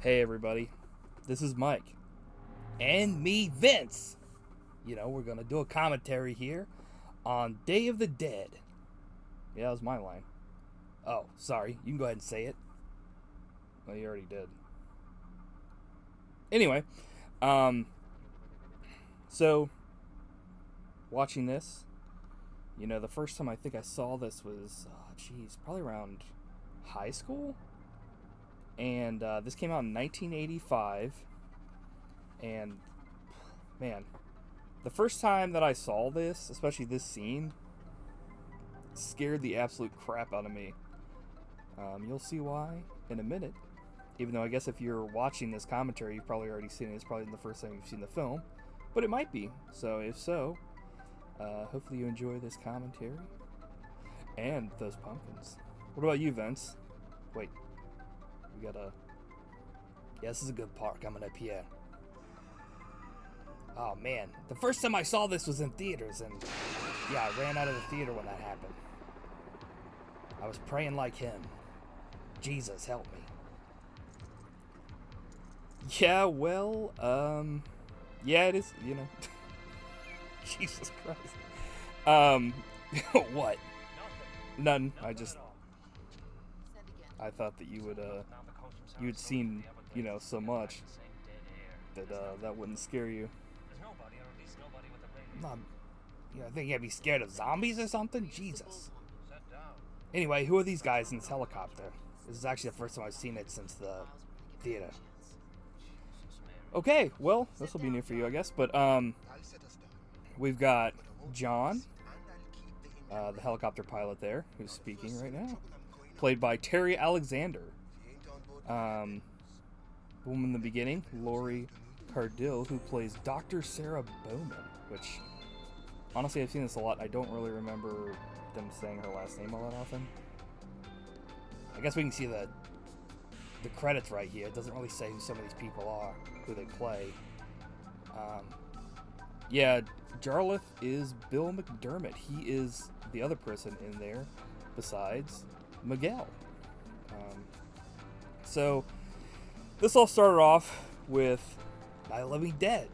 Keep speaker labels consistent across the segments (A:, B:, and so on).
A: Hey everybody, this is Mike. And me, Vince. We're going to do a commentary here on Day of the Dead. Yeah, that was my line. Oh, sorry, you can go ahead and say it. Well, you already did. Anyway, so, watching this, the first time I think I saw this was, probably around high school? And this came out in 1985, and man, the first time that I saw this, especially this scene, scared the absolute crap out of me. You'll see why in a minute, even though I guess if you're watching this commentary, you've probably already seen it. It's probably the first time you've seen the film, but it might be. So if so, hopefully you enjoy this commentary and those pumpkins. What about you, Vince? Wait. This is a good part coming up here. Oh man, the first time I saw this was in theaters, and I ran out of the theater when that happened. I was praying like him. Jesus, help me. Yeah, well, it is, Jesus Christ. What? None. I thought that you'd seen, so much that that wouldn't scare you. I think you'd be scared of zombies or something? Jesus. Anyway, who are these guys in this helicopter? This is actually the first time I've seen it since the theater. Okay, well, this will be new for you, I guess. But we've got John, the helicopter pilot there, who's speaking right now, played by Terry Alexander. Woman in the beginning, Laurie Cardill, who plays Dr. Sarah Bowman, which, honestly, I've seen this a lot. I don't really remember them saying her last name all that often. I guess we can see the credits right here. It doesn't really say who some of these people are, who they play. Jarlath is Bill McDermott. He is the other person in there besides Miguel. So this all started off with Night of the Living Dead,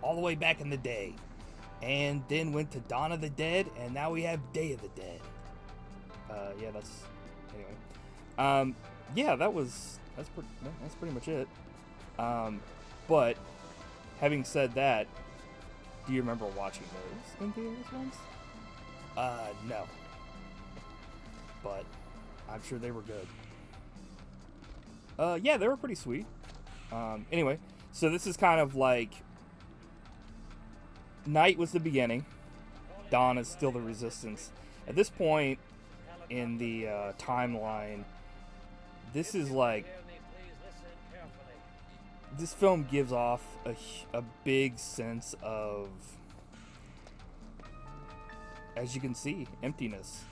A: all the way back in the day, and then went to Dawn of the Dead, and now we have Day of the Dead. That's pretty much it. But having said that, do you remember watching those in theaters once? No. But I'm sure they were good. They were pretty sweet. Anyway, so this is kind of like night was the beginning. Dawn is still the resistance. At this point in the timeline, this is like, this film gives off a big sense of, as you can see, emptiness.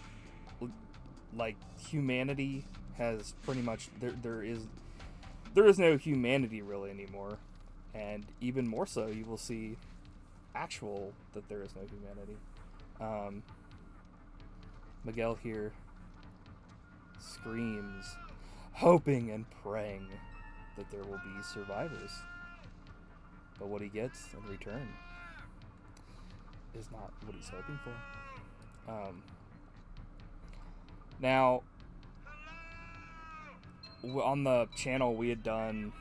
A: Like, humanity has pretty much, there is no humanity really anymore, and even more so you will see that there is no humanity. Miguel here screams, hoping and praying that there will be survivors, but what he gets in return is not what he's hoping for. Now, on the channel we had done,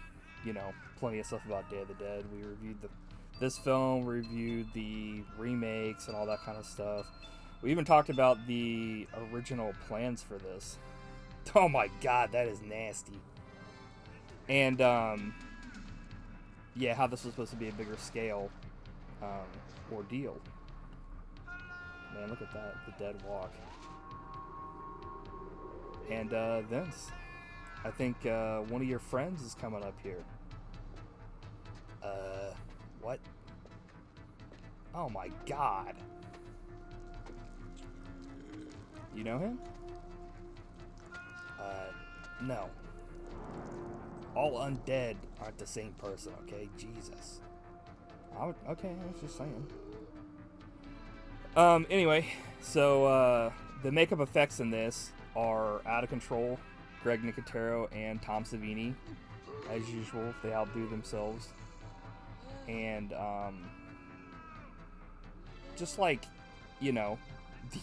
A: plenty of stuff about Day of the Dead. We reviewed this film, reviewed the remakes and all that kind of stuff. We even talked about the original plans for this. Oh my god, that is nasty. And how this was supposed to be a bigger scale ordeal. Man, look at that, the dead walk. And Vince, I think one of your friends is coming up here. What? Oh my god. You know him? No. All undead aren't the same person, okay? Jesus. Okay, I was just saying. Anyway, so, the makeup effects in this are out of control. Greg Nicotero and Tom Savini as usual. They outdo themselves. And, just like, you know,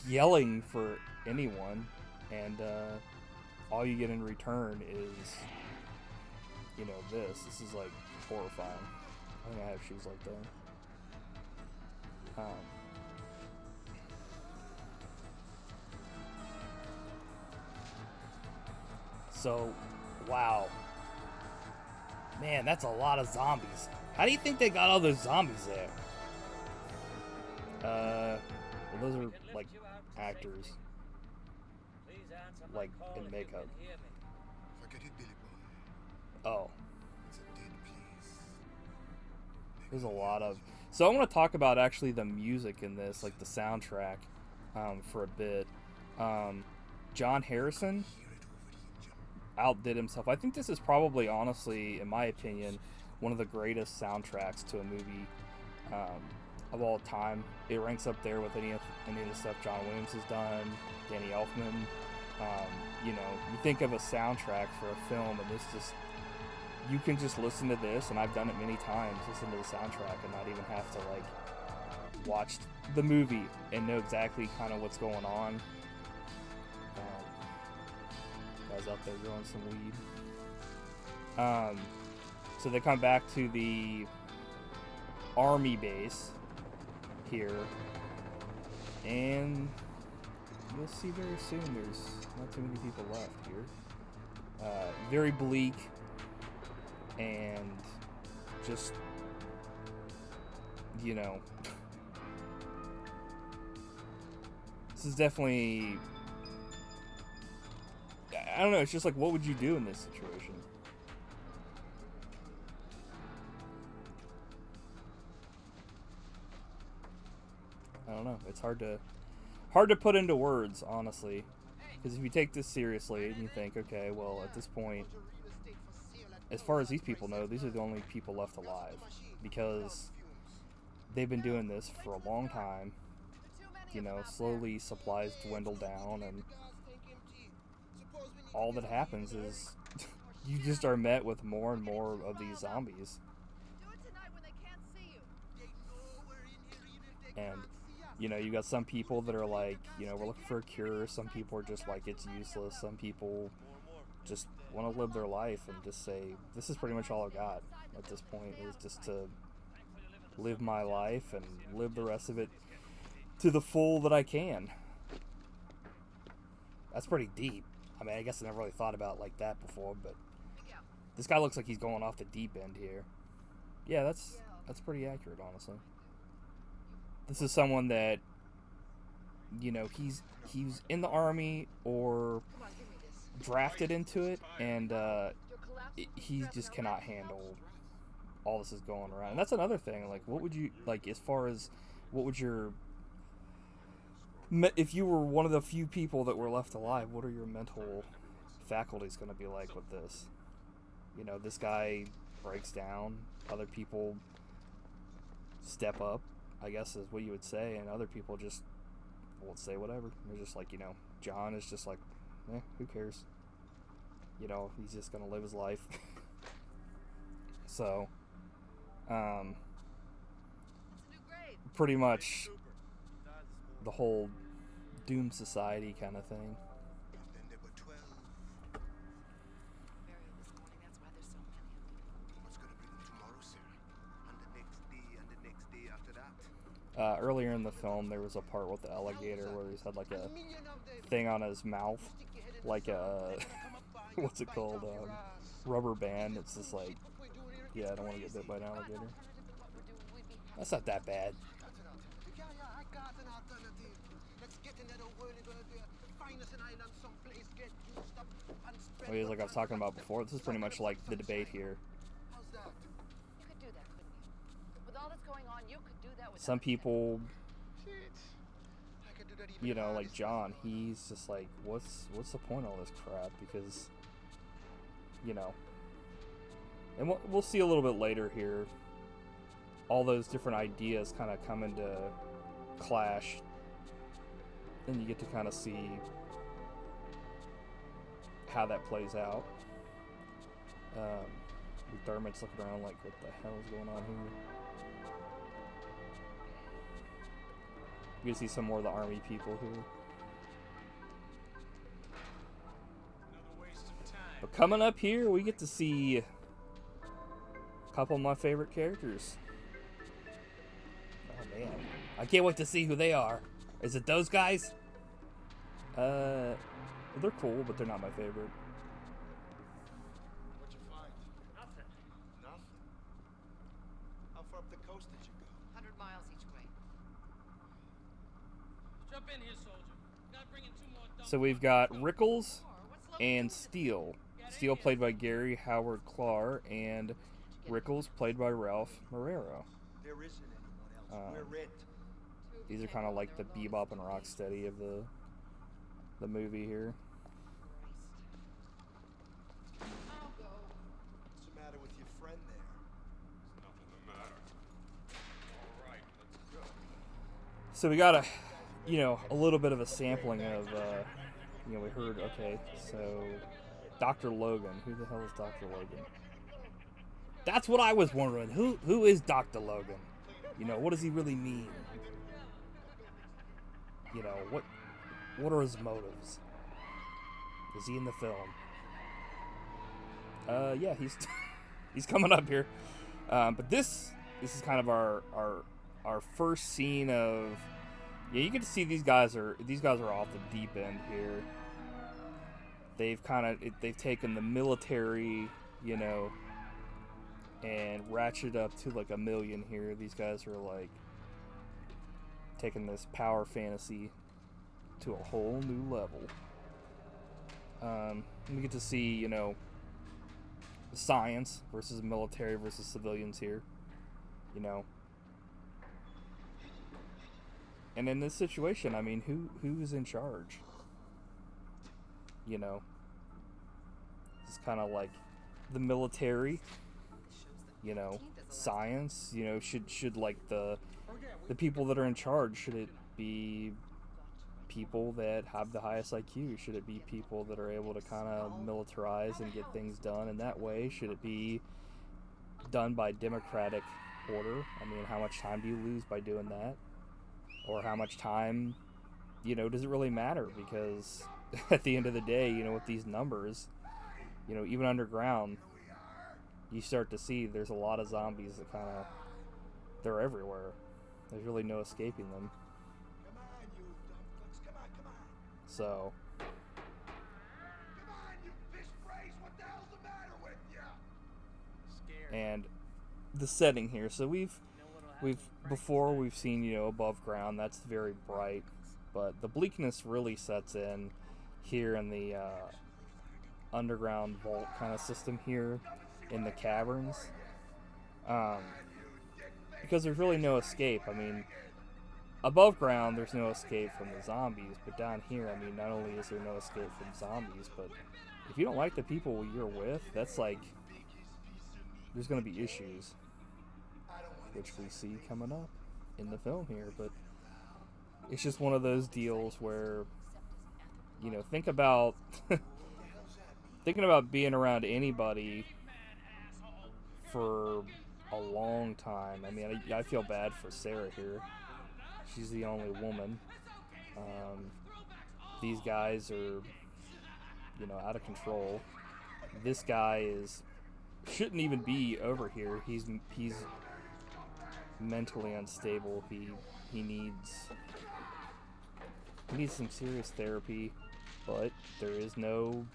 A: yelling for anyone, and, all you get in return is, you know, this is like horrifying. I think I have shoes like that. So, wow. Man, that's a lot of zombies. How do you think they got all those zombies there? Well, those are like actors, like in makeup. Oh, there's a lot of. So I want to talk about actually the music in this, like the soundtrack, for a bit. John Harrison outdid himself. I think this is probably, honestly, in my opinion, one of the greatest soundtracks to a movie of all time. It ranks up there with any of the stuff John Williams has done, Danny Elfman. You know, you think of a soundtrack for a film, and this just, you can just listen to this, and I've done it many times, listen to the soundtrack and not even have to like watch the movie and know exactly kind of what's going on. Guys out there growing some weed. So they come back to the army base here, and you'll see very soon there's not too many people left here. Very bleak, and just, you know, this is definitely, I don't know, it's just like, what would you do in this situation? I don't know. It's hard to put into words, honestly. Because if you take this seriously and you think, okay, well, at this point, as far as these people know, these are the only people left alive. Because they've been doing this for a long time. You know, slowly supplies dwindle down, and all that happens is you just are met with more and more of these zombies. And, you know, you got some people that are like, you know, we're looking for a cure. Some people are just like, it's useless. Some people just want to live their life and just say, this is pretty much all I've got at this point, is just to live my life and live the rest of it to the full that I can. That's pretty deep. I mean, I guess I never really thought about it like that before, but this guy looks like he's going off the deep end here. Yeah, that's pretty accurate, honestly. This is someone that, you know, he's in the army or drafted into it, and he just cannot handle all this is going around. And that's another thing. Like, what would you, like, as far as what would your, if you were one of the few people that were left alive, what are your mental faculties going to be like with this? You know, this guy breaks down, other people step up, I guess is what you would say, and other people just won't say whatever. They're just like, you know, John is just like, who cares? You know, he's just gonna live his life. So, pretty much the whole Doom Society kind of thing. Earlier in the film, there was a part with the alligator where he's had like a thing on his mouth, like a what's it called, rubber band. It's just like, yeah, I don't want to get bit by an alligator. That's not that bad. I mean, like I was talking about before, this is pretty much like the debate here. Some people, you know, like John, he's just like, what's the point of all this crap? Because, you know, and we'll see a little bit later here, all those different ideas kind of come into clash, and you get to kind of see how that plays out. Dermot's looking around like, what the hell is going on here? You can see some more of the army people here. But coming up here, we get to see a couple of my favorite characters. Oh man, I can't wait to see who they are. Is it those guys? They're cool, but they're not my favorite.
B: What'd you find?
C: Nothing.
B: Nothing? How far up the coast did you go?
C: 100 miles each way.
D: Jump in here, soldier. Gotta bring in 2 more dump
A: So we've got Rickles
C: What's left
A: and
C: to do?
A: Steele. Steele played by Gary Howard Clark, and Rickles played by Ralph Romero.
B: There isn't anyone else. We're it.
A: These are kind of like the Bebop and Rocksteady of the movie here.
C: I'll go.
B: What's the matter with your friend there?
E: There's nothing the matter. All right, let's go.
A: So we got a little bit of a sampling of, we heard, okay, so Dr. Logan. Who the hell is Dr. Logan? That's what I was wondering. Who is Dr. Logan? What does he really mean? What are his motives? Is he in the film? Yeah, he's coming up here. But this is kind of our first scene of, you get to see these guys are off the deep end here. They've taken the military, and ratcheted up to like 1 million here. These guys are like taking this power fantasy to a whole new level. We get to see, science versus military versus civilians here, And in this situation, I mean, who's in charge? It's kind of like the military, science, should like the people that are in charge, should it be people that have the highest IQ? Should it be people that are able to kind of militarize and get things done in that way? Should it be done by democratic order? I mean, how much time do you lose by doing that? Or how much time, does it really matter? Because at the end of the day, with these numbers, even underground, you start to see there's a lot of zombies that they're everywhere. There's really no escaping them.
B: Come on, you dumb fucks. Come on.
A: So,
B: Come on, you fish brace. What the hell's the matter with you?
C: Scared.
A: and the setting here. So we've seen, above ground, that's very bright, but the bleakness really sets in here in the underground vault kind of system here in the caverns, because there's really no escape. I mean, above ground there's no escape from the zombies, but down here, I mean, not only is there no escape from zombies, but if you don't like the people you're with, that's like, there's going to be issues, which we see coming up in the film here. But it's just one of those deals where, think about thinking about being around anybody for a long time. I mean, I feel bad for Sarah here. She's the only woman. These guys are, out of control. This guy shouldn't even be over here. He's mentally unstable. He needs some serious therapy, but there is no,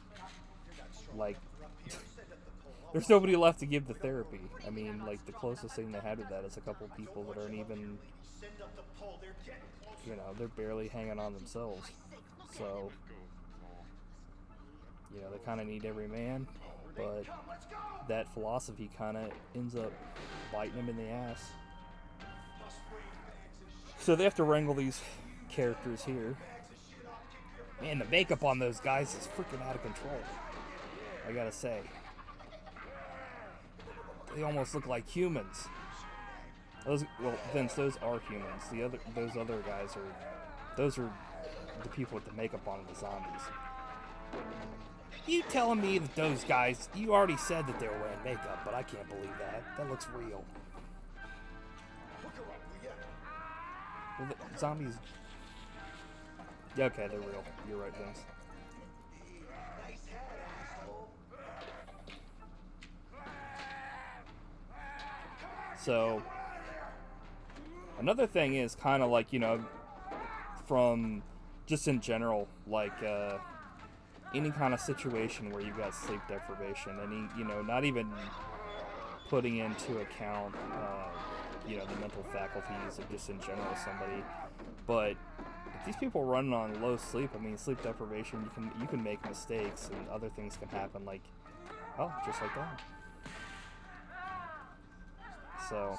A: there's nobody left to give the therapy. I mean, like, the closest thing they had to that is a couple people that aren't even, they're barely hanging on themselves. So, they kind of need every man, but that philosophy kind of ends up biting them in the ass. So they have to wrangle these characters here. Man, the makeup on those guys is freaking out of control, I gotta say. They almost look like humans. Vince, those are humans. Those other guys are the people with the makeup on, the zombies. You telling me that those guys, you already said that they were wearing makeup, but I can't believe that. That looks real.
B: Look her up, will ya?
A: Well, the zombies... Yeah, okay, they're real. You're right, Vince.
B: Nice hat, asshole.
A: So, another thing is kind of like, you know, from just in general, like, any kind of situation where you got sleep deprivation, any, you know, not even putting into account, you know, the mental faculties of just in general somebody, but if these people are running on low sleep, I mean, sleep deprivation, you can make mistakes and other things can happen, like, oh, just like that. So,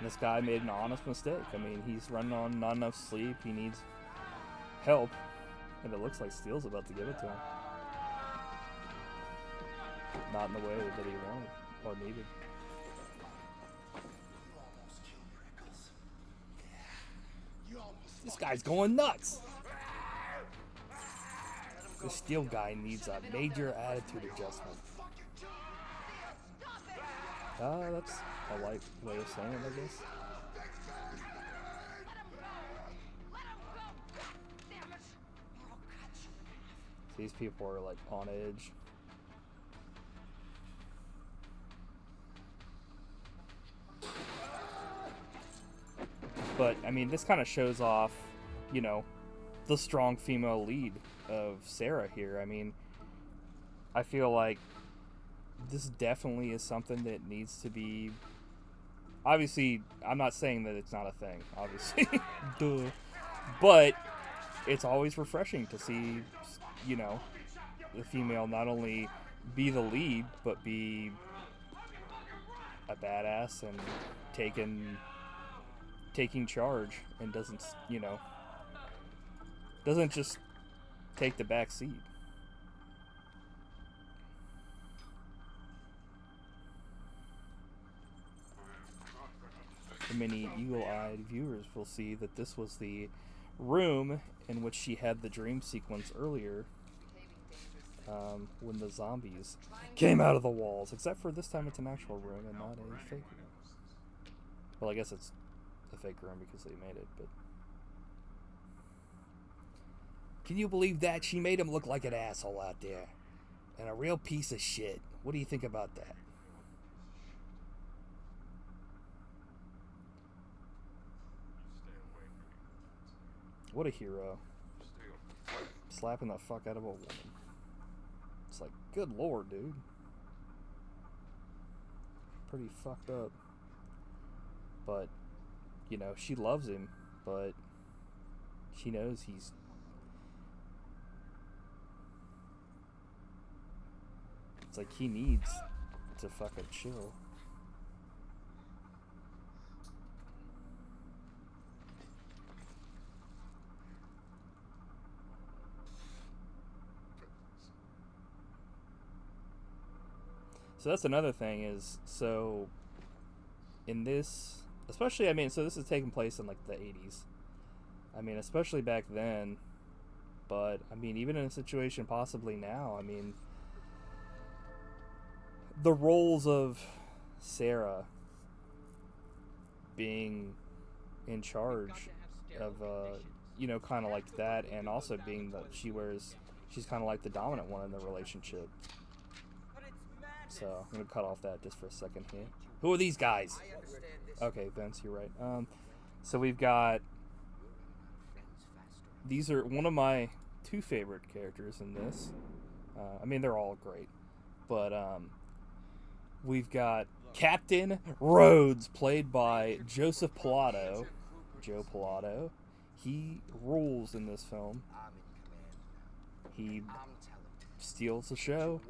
A: this guy made an honest mistake. I mean, he's running on not enough sleep. He needs help, and it looks like Steele's about to give it to him. Not in the way that he wanted or needed.
B: You almost killed Rickles. Yeah. You almost
A: This guy's going nuts. The Steele guy needs a major attitude adjustment. That's a light way of saying it, I guess. These people are like on edge. But I mean, this kind of shows off, you know, the strong female lead of Sarah here. I mean, I feel like this definitely is something that needs to be. Obviously, I'm not saying that it's not a thing, obviously. Duh. But it's always refreshing to see, you know, the female not only be the lead, but be a badass and taking charge and doesn't, you know, doesn't just take the back seat. The many eagle-eyed viewers will see that this was the room in which she had the dream sequence earlier, when the zombies came out of the walls. Except for this time it's an actual room and not a fake room. Well, I guess it's a fake room because they made it, but... Can you believe that? She made him look like an asshole out there. And a real piece of shit. What do you think about that? What a hero. Slapping the fuck out of a woman. It's like, good lord, dude. Pretty fucked up. But, you know, she loves him, but she knows he's... It's like he needs to fucking chill. So that's another thing is, so in this, especially, I mean, so this is taking place in like the 80s. I mean, especially back then, but I mean, even in a situation possibly now, I mean, the roles of Sarah being in charge of, you know, kind of like that, and also being that she's kind of like the dominant one in the relationship. So, I'm going to cut off that just for a second here. Who are these guys? Okay, Vince, you're right. So we've got... These are one of my two favorite characters in this. I mean, they're all great. But, we've got Captain Rhodes, played by Joseph Pilato. Joe Pilato. He rules in this film. He steals the show.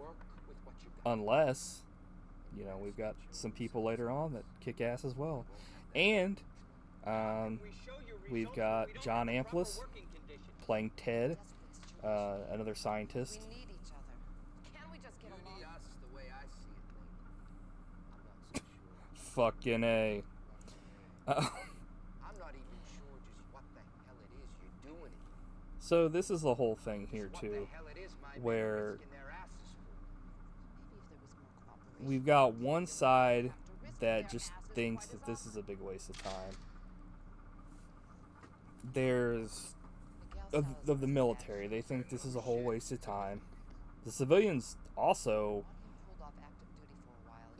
A: Unless, you know, we've got some people later on that kick ass as well. And we've got John Amplis playing Ted, another scientist.
C: We need each other. Can't we just get along?
F: Us the way I see it, lady. I'm not so sure.
A: Fucking A.
F: I'm
A: So this is the whole thing here too, where we've got one side that just thinks that this is a big waste of time. There's of the military, they think this is a whole waste of time. The civilians also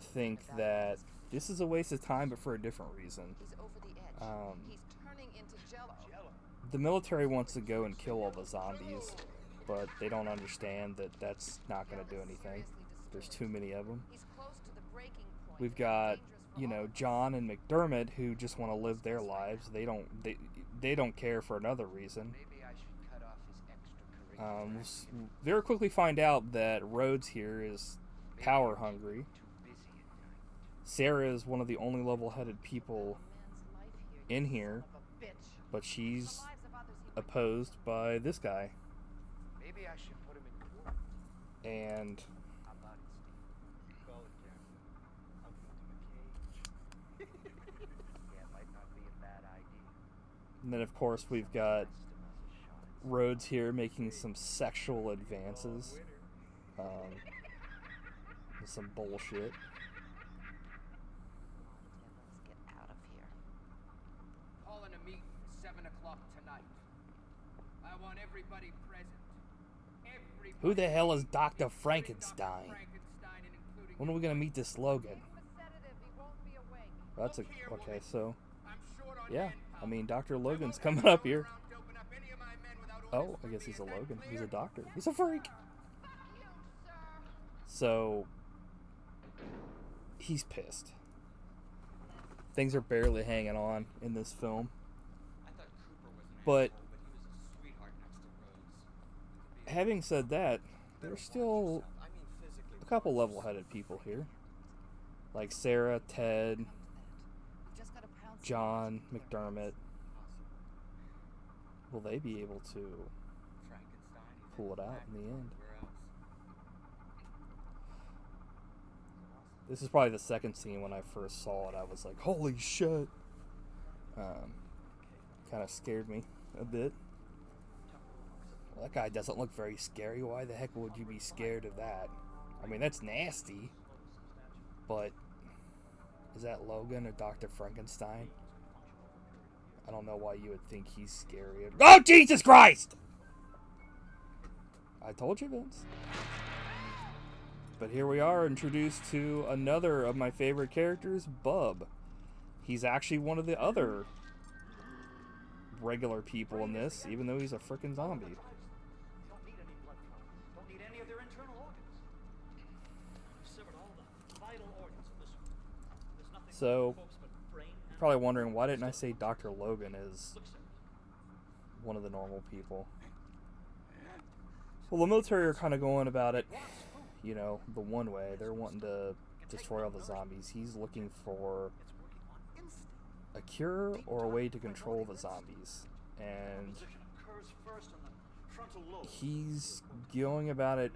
A: think that this is a waste of time, but for a different reason. The military wants to go and kill all the zombies, but they don't understand that that's not going to do anything. There's too many of them. We've got, you know, John and McDermott who just want to live their lives. They don't care for another reason. Very quickly find out that Rhodes here is power hungry. Sarah is one of the only level-headed people in here, but she's opposed by this guy.
B: Maybe I should put him in court.
A: And
B: How about it, Steve? Call it, Captain. I'll put him in a cage. Yeah, it might not be a bad idea.
A: then, of course, we've got Rhodes here making some sexual advances. Some bullshit.
C: Let's get out of here.
F: Calling a meeting at 7 o'clock tonight. I want everybody present. Everybody.
A: Who the hell is Dr. Frankenstein? When are we gonna meet this Logan? That's a okay. So, yeah, I mean, Dr. Logan's coming up here. Oh, I guess he's a Logan. He's a doctor. He's a freak. So, he's pissed. Things are barely hanging on in this film. But, having said that, there's still a couple level-headed people here. Like Sarah, Ted, John, McDermott. Will they be able to pull it out in the end? This is probably the second scene. When I first saw it, I was like, holy shit. Kind of scared me a bit. Well, that guy doesn't look very scary. Why the heck would you be scared of that? I mean, that's nasty. But is that Logan or Dr. Frankenstein? I don't know why you would think he's scary. Oh, Jesus Christ! I told you, Vince. But here we are, introduced to another of my favorite characters, Bub. He's actually one of the other regular people in this, even though he's a frickin' zombie.
G: Don't need any blood flow. Don't need any of their internal organs. I've severed all the vital organs of this one. There's nothing
A: So,
G: but brain and
A: probably wondering, why didn't I say Dr. Logan is one of the normal people? Well, the military are kind of going about it, you know, the one way. They're wanting to destroy all the zombies. He's looking for a cure or a way to control the zombies. And he's going about it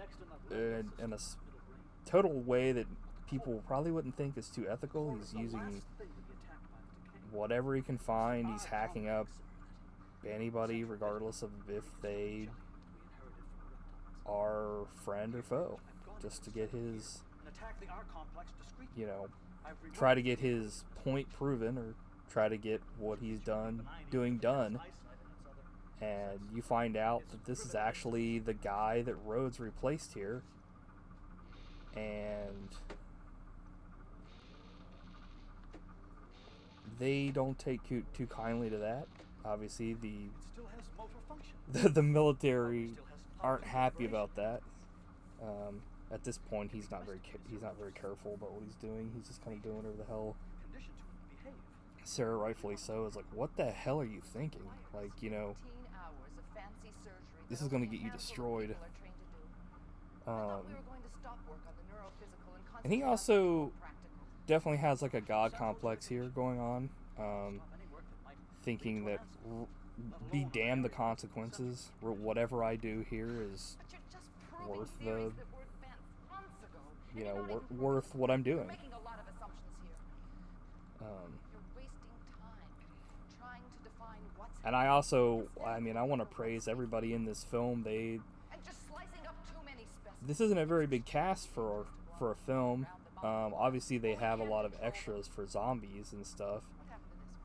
A: in a total way that people probably wouldn't think is too ethical. He's using whatever he can find. He's hacking up anybody, regardless of if they are friend or foe, just to get his, you know, try to get his point proven, or try to get what he's done. And you find out that this is actually the guy that Rhodes replaced here. And they don't take too kindly to that. Obviously, the military aren't happy about that. At this point, he's not very careful about what he's doing. He's just kind of doing whatever the hell. Sarah, rightfully so, is like, what the hell are you thinking? Like, you know, this is going to get you destroyed. And he also definitely has like a god complex here going on, thinking that be damned the consequences. Whatever I do here is worth the, you know, worth what I'm doing. And I also, I mean, I want to praise everybody in this film.
C: And just slicing up too many specimens.
A: This isn't a very big cast for a film. Obviously, they have a lot of extras for zombies and stuff,
C: What happened to this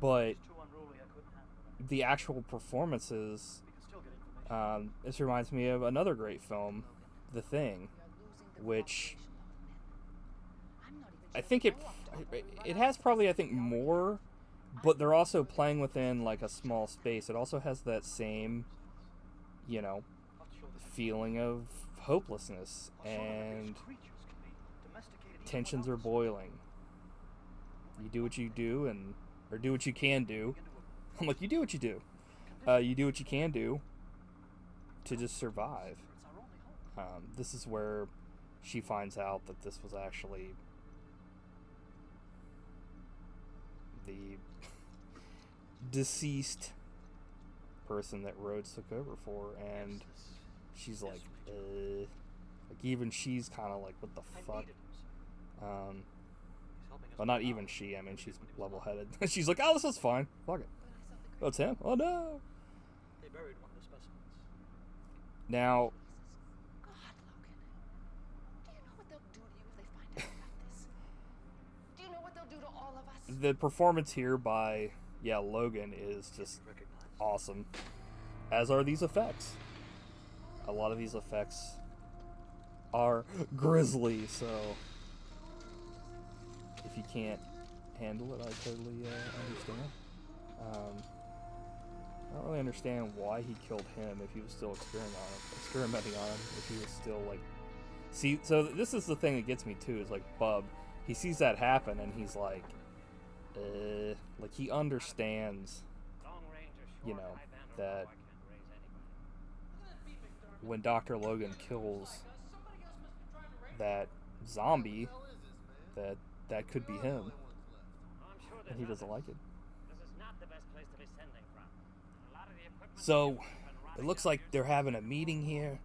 C: one?
A: but
G: It's too unruly, I couldn't handle it.
A: the actual performances.
G: We can still get information.
A: This reminds me of another great film, The Thing,
C: We are losing the
A: which
C: cooperation of men. I'm not even
A: I
C: sure
A: think
C: they know
A: it has probably, I think, more, but they're also playing within like a small space. It also has that same, you know,
G: I'll show this.
A: feeling of hopelessness,
G: I'll show them that
A: and
G: these creatures can be domesticated even
A: tensions are
G: without us.
A: boiling. You do what you do, or do what you can do. I'm like, you do what you do. You do what you can do to just survive.
G: It's our only hope.
A: This is where she finds out that this was actually the deceased person that Rhodes took over for, and she's like, even she's kind of like, what the
G: I
A: fuck?
G: needed him, sir.
A: Um,
G: He's helping us
A: well, not
G: get
A: even
G: out.
A: she. I mean, she's level-headed. She's like, oh, this is fine. Fuck it. Oh, it's him. Oh no.
G: They buried one of the specimens.
A: Now,
C: God, Logan. Do you know what they'll do to you if they find out about this? Do you know what they'll do to all of us?
A: the performance here by Logan is just
G: Recognize.
A: awesome, as are these effects. A lot of these effects are grisly, so if you can't handle it, I totally understand. I don't really understand why he killed him if he was still experimenting on him, if he was still like... See, so this is the thing that gets me too, is like Bub, he sees that happen and he's like he understands, you know, that when Dr. Logan kills that zombie, that could be him, and he doesn't like it. So it looks like they're having a meeting here.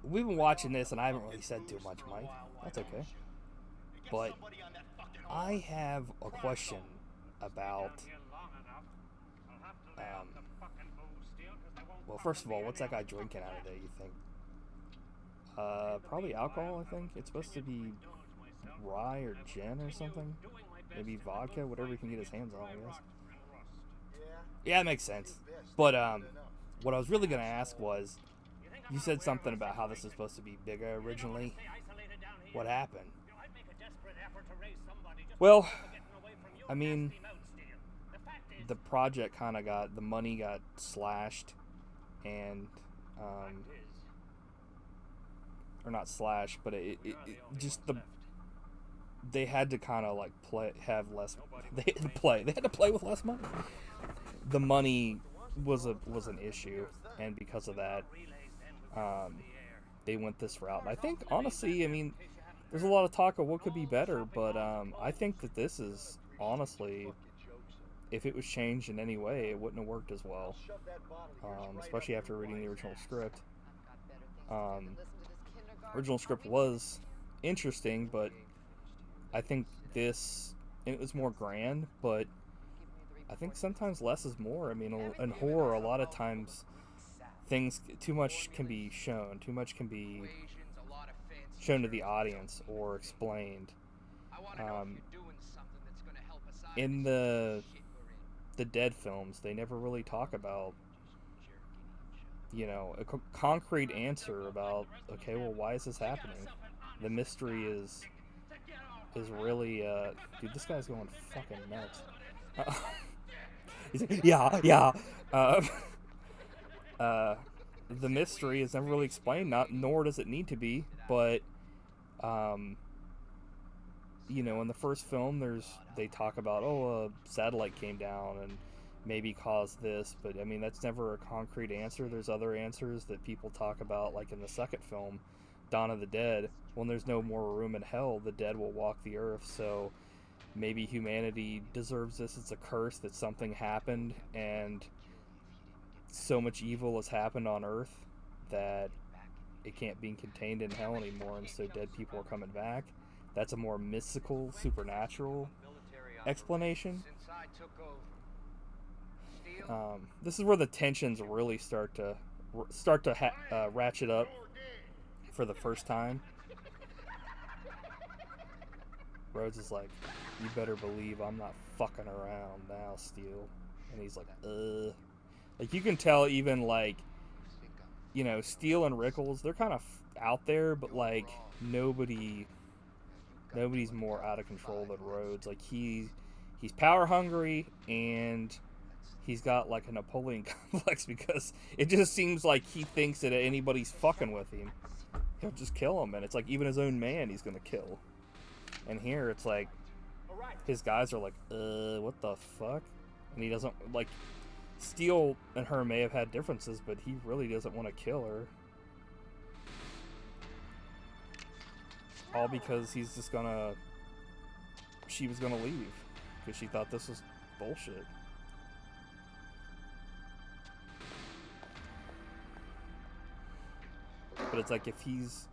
A: We've been watching this, and I haven't really said too much, Mike. That's okay. But I have a question about. Well, first of all, what's that guy drinking out of there, you think? Probably alcohol, I think. It's supposed to be rye or gin or something. Maybe vodka, whatever he can get his hands on, I guess. Yeah, that makes sense. But what I was really going to ask was, you said something about how this is supposed to be bigger originally. What happened? Well, I mean, the project kind of got, the money got slashed, and, or not slashed, but it just they had to kind of like they had to play with less money. The money was an issue, and because of that, they went this route. And I think, honestly, I mean, there's a lot of talk of what could be better, but I think that this is, honestly, if it was changed in any way, it wouldn't have worked as well, especially after reading the original script. Original script was interesting, but I think this, it was more grand, but I think sometimes less is more. I mean, in horror, a lot of times too much can be shown. Too much can be shown to the audience or explained. In the Dead films, they never really talk about, you know, a concrete answer about, okay, well, why is this happening? The mystery is really, dude, this guy's going fucking nuts. He's like, yeah. The mystery is never really explained, nor does it need to be, but, you know, in the first film, they talk about, a satellite came down and maybe caused this, but, I mean, that's never a concrete answer. There's other answers that people talk about, like in the second film, Dawn of the Dead. When there's no more room in hell, the dead will walk the earth, so maybe humanity deserves this. It's a curse that something happened, and so much evil has happened on earth that it can't be contained in hell anymore, and so dead people are coming back. That's a more mystical, supernatural explanation.
F: Since I took over. Steel?
A: This is where the tensions really start to ratchet up for the first time. Rhodes is like, "You better believe I'm not fucking around now, Steel." And he's like, Like, you can tell even, like, you know, Steel and Rickles, they're kind of out there, but, like, nobody's more out of control than Rhodes. Like, he's power hungry, and he's got, like, a Napoleon complex, because it just seems like he thinks that anybody's fucking with him, he'll just kill him. And it's like, even his own man he's gonna kill. And here it's like, his guys are like, what the fuck? And he doesn't, like, Steel and her may have had differences, but he really doesn't want to kill her. All because she was gonna leave, because she thought this was bullshit. But it's like, if he's...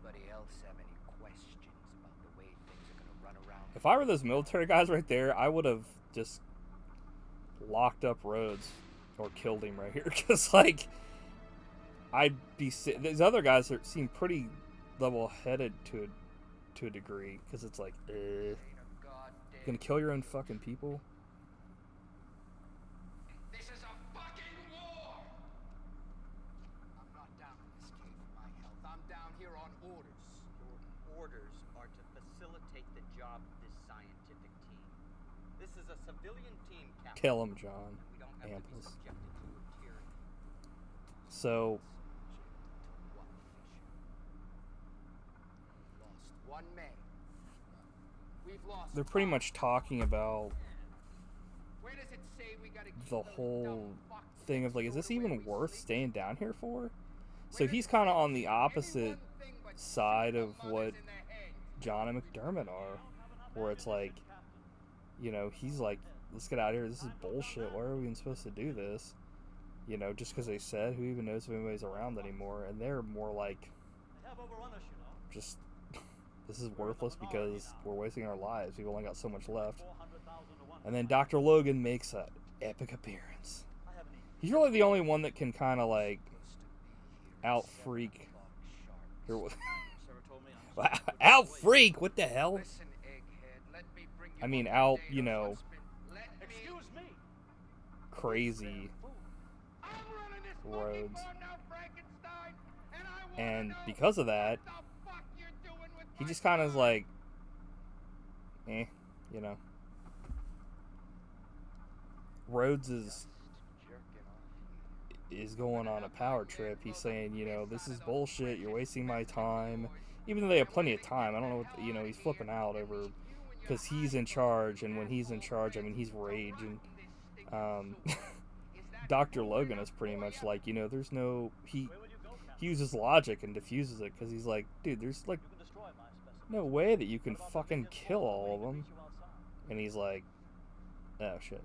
F: Anybody else have any questions about the way things are gonna run around?
A: If I were those military guys right there, I would have just locked up Rhodes or killed him right here. Because, like, I'd be... These other guys seem pretty level-headed to a degree. Because it's like, you gonna kill your own fucking people?
F: This is a fucking war! I'm not down in this cave for my health. I'm down here on orders.
G: Your orders are to facilitate the job of this scientific team. This is a civilian team, Captain.
A: Kill him, John.
G: We don't have to be
A: Amples.
G: subjected to a tyranny.
A: So,
F: Lost one man. We've lost
A: they're pretty much talking about
F: Where does it say we gotta keep
A: the
F: those
A: whole
F: dumb fucks
A: thing of, like, is this
F: stowed away
A: even
F: we
A: worth
F: sleep?
A: staying down here for? So
F: Where
A: he's
F: does it
A: kind of
F: say
A: on the opposite
F: anyone thing but
A: side
F: shoot
A: of
F: the
A: what
F: mothers in the head?
A: John and McDermott are, where it's like, you know, he's like, let's get out of here, this is bullshit, why are we even supposed to do this? You know, just because they said, who even knows if anybody's around anymore? And they're more like,
G: They have overrun us, you know.
A: just, this is worthless because we're wasting our lives, we've only got so much left.
G: 400,000 to 1.
A: And then Dr. Logan makes an epic appearance.
G: I haven't eaten.
A: He's really the only one that can kind of, like, out-freak.
G: Sarah told me I'm
A: Out-freak? What the hell?
F: Listen, egghead, let me bring you
A: I mean,
F: up
A: out,
F: to date
A: you
F: on
A: know,
F: what's been- let me-
G: Excuse me.
A: crazy
F: I'm running this
A: Rhodes.
F: fucking farm now, Frankenstein, and I wanna
A: And
F: know
A: because of that,
F: what the fuck you're doing with
A: he
F: my
A: just kind of is
F: son.
A: like, you know. Rhodes is going on a power trip. He's saying, you know, this is bullshit, you're wasting my time. Even though they have plenty of time, I don't know what, you know, he's flipping out over, because he's in charge, and when he's in charge, I mean, he's rage. And Dr. Logan is pretty much like, you know, there's no, he uses logic and diffuses it, because he's like, dude, there's like
G: You can destroy my specimen.
A: no way that you can fucking kill all of them. And he's like, oh shit.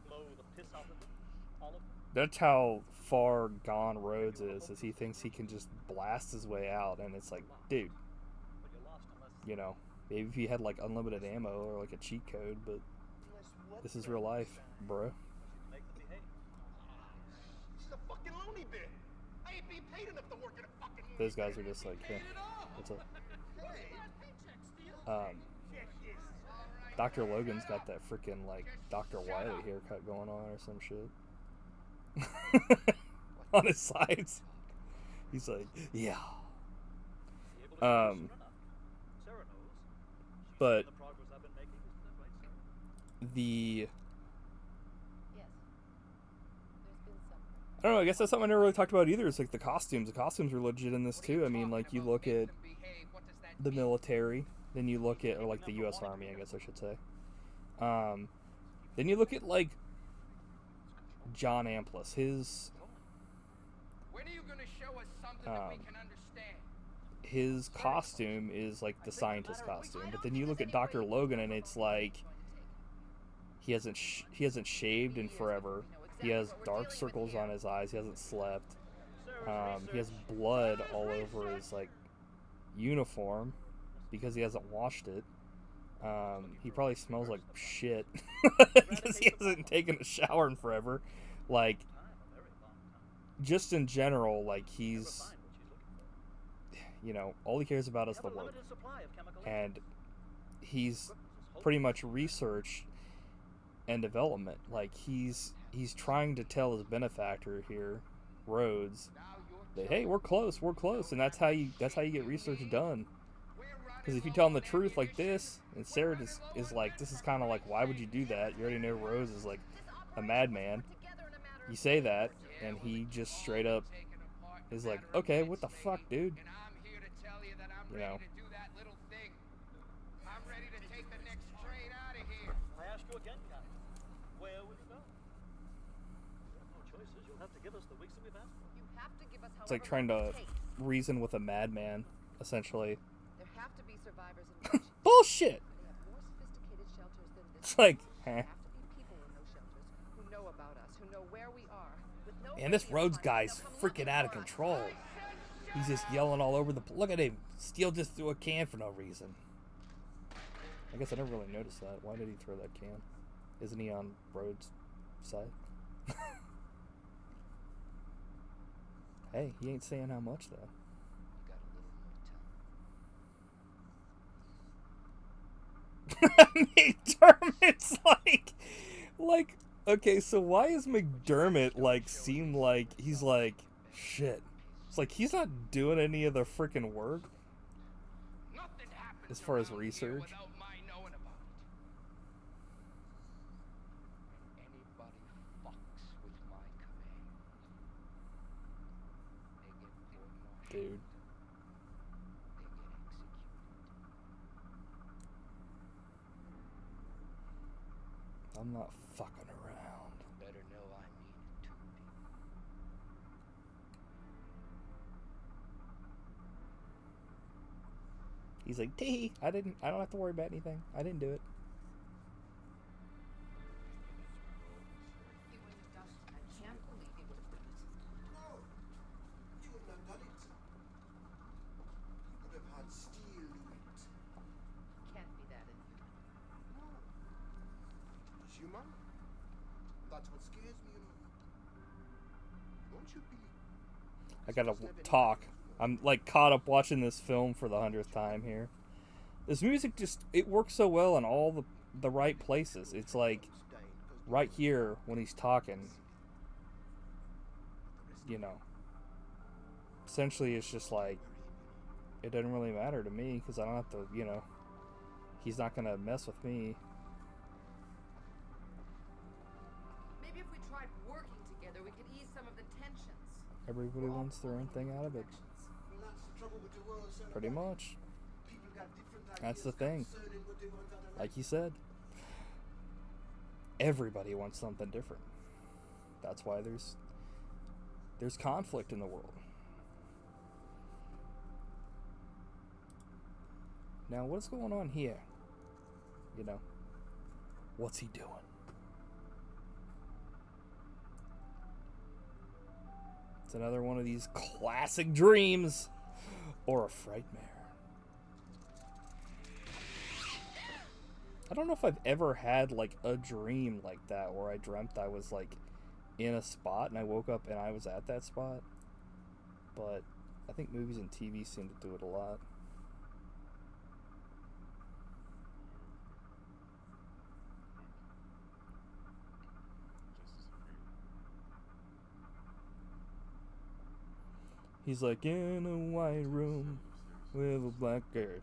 G: Blow the piss out of them, all of them.
A: That's how far gone Rhodes is he thinks he can just blast his way out, and it's like, dude,
G: But you're lost unless
A: you know, maybe if he had like unlimited ammo or like a cheat code, but this is real life, bro.
G: you can make them behave.
E: She's a fucking loony bin. I ain't being paid enough to work in a fucking loony
A: Those guys are just like, yeah, what's up? Dr. Logan's got that freaking like Dr. Wiley haircut going on or some shit. On his sides. He's like, yeah.
G: Be able to do this
A: Um,
G: soon enough. Sarah knows. She's
A: but-
G: seen the progress I've been making, isn't that right, Sarah?
A: The
C: Yes. There's been some.
A: I don't know, I guess that's something I never really talked about either. It's like the costumes. The costumes are legit in this too. I mean, like, you look at the military, then you look at, or like the U.S. Army, I guess I should say. Then you look at like John Amplis.
F: When are you gonna show us something that we
A: Um,
F: can understand?
A: his costume is like the scientist costume, but then you look at Dr. Logan and it's like he hasn't shaved in forever. He has dark circles on his eyes. He hasn't slept. He has blood all over his like uniform. because he hasn't washed it. He probably smells like shit because he hasn't taken a shower in forever. Like, just in general, like, he's, you know, all he cares about is the work. And he's pretty much research and development. Like, he's trying to tell his benefactor here, Rhodes, that, hey, we're close, and that's how you get research done. Because if you tell him the truth like this, and Sarah is like, this is kind of like, why would you do that? You already know Rose is like a madman. You say that, and he just straight up is like, okay, what the fuck, dude? You know.
G: I ask you again, Captain. Where will you go? You have no choices. You'll have to give us the weeks that we've asked for.
C: You have to give us
A: It's like
C: however
A: trying
C: long
A: to
C: it takes.
A: reason with a madman, essentially.
C: There have to be survivors in nations.
A: Bullshit!
C: They have more sophisticated shelters than this.
A: It's like,
C: There have to be people in those shelters who know about us, who know where we are. With no
A: man, this
C: radio
A: Rhodes
C: silence,
A: guy's
C: they'll come
A: freaking
C: looking
A: out of
C: for us.
A: control. He's just yelling all over the... Look at him. Steele just threw a can for no reason. I guess I never really noticed that. Why did he throw that can? Isn't he on Rhodes' side? Hey, he ain't saying how much, though.
B: You got a little more time.
A: McDermott's like, okay, so why is McDermott, like, seem like he's like, shit. It's like he's not doing any of the freaking work
F: Nothing happens
A: as far as
F: around here
A: research.
F: without my knowing about it. And anybody fucks with my command, they get court-martialed.
A: Dude.
F: They get executed.
A: I'm not fucking around.
F: Better know I mean it too, people.
A: He's like, tee, I don't have to worry about anything. I didn't do it.
C: He wouldn't have done it. I can't believe he would have done it.
H: No, you wouldn't have done it. You would have had Steele do it.
C: Can't be that inhuman.
H: No. He's human. That's what scares me, you know. Won't you be?
A: I gotta talk. I'm like caught up watching this film for the 100th time here. This music just, it works so well in all the right places. It's like right here when he's talking, you know. Essentially it's just like, it doesn't really matter to me because I don't have to, you know, he's not gonna mess with me.
C: Maybe if we tried working together, we could ease some of the tensions.
A: Everybody wants their own thing out of it.
H: Well, that's the trouble with the world, sir.
A: Pretty much.
H: People got different
A: That's the
H: ideas
A: thing.
H: concerning what they want out of life.
A: Like you said, everybody wants something different. That's why there's conflict in the world. Now, what's going on here? You know, what's he doing? It's another one of these classic dreams or a frightmare. I don't know if I've ever had like a dream like that where I dreamt I was like in a spot and I woke up and I was at that spot. But I think movies and TV seem to do it a lot. He's like in a white room with a black curtain.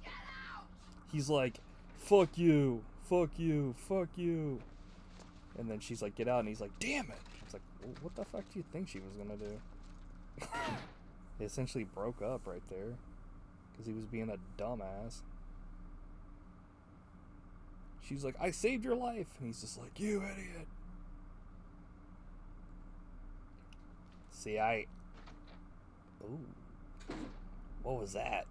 C: Get out!
A: He's like, fuck you, fuck you, fuck you. And then she's like, get out. And he's like, damn it. It's like, well, what the fuck do you think she was going to do? They essentially broke up right there. Because he was being a dumbass. She's like, I saved your life. And he's just like, you idiot. See, ooh. What was that?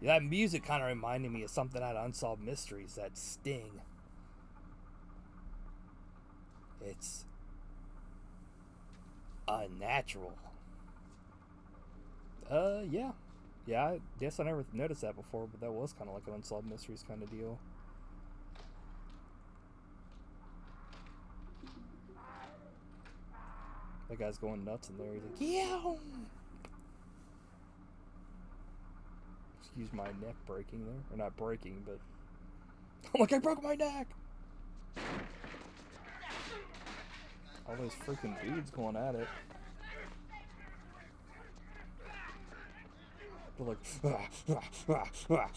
A: That music kind of reminded me of something out of Unsolved Mysteries, that sting. It's unnatural. Yeah. Yeah, I guess I never noticed that before, but that was kind of like an Unsolved Mysteries kind of deal. That guy's going nuts in there. He's like, yeah! Excuse my neck breaking there. Or not breaking, but... I'm like, I broke my neck! All those freaking dudes going at it. They're like, It's like, what?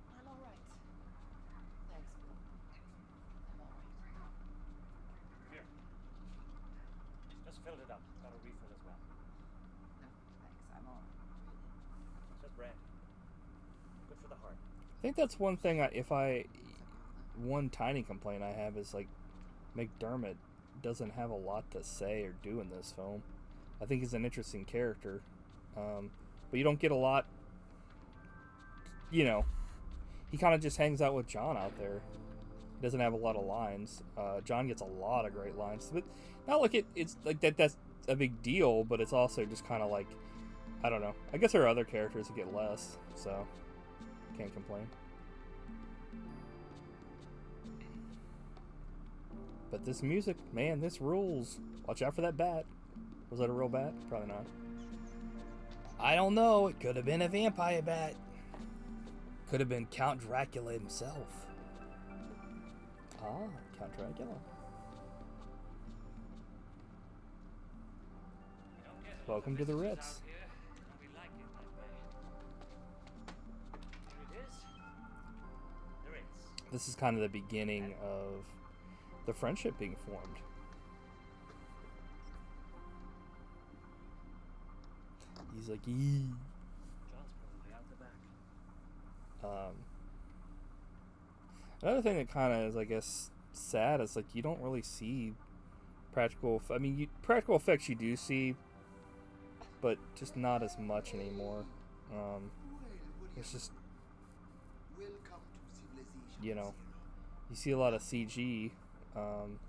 C: I'm all right. Thanks, Bill. I'm all right.
G: Here. Just filled it up. Got a refill as well.
C: No, thanks. I'm all right.
G: Just bread. Good for the heart.
A: I think that's one thing, one tiny complaint I have is, like, McDermott doesn't have a lot to say or do in this film. I think he's an interesting character. But you don't get a lot, you know, he kind of just hangs out with John out there. He doesn't have a lot of lines. John gets a lot of great lines, but not like it's like that's a big deal, but it's also just kind of like, I don't know. I guess there are other characters that get less, so can't complain. But this music, man, this rules. Watch out for that bat. Was that a real bat? Probably not. I don't know. It could have been a vampire bat. Could have been Count Dracula himself. Ah, Count Dracula. Welcome to the Ritz.
G: We like it that way. Here it is. The Ritz.
A: This is kind of the beginning of the friendship being formed. He's like, eee.
G: John's probably out the back.
A: Another thing that kind of is, I guess, sad is like you don't really see practical. I mean, practical effects you do see, but just not as much anymore. It's just,
H: Welcome to civilization.
A: you know, you see a lot of CG.
C: Nice.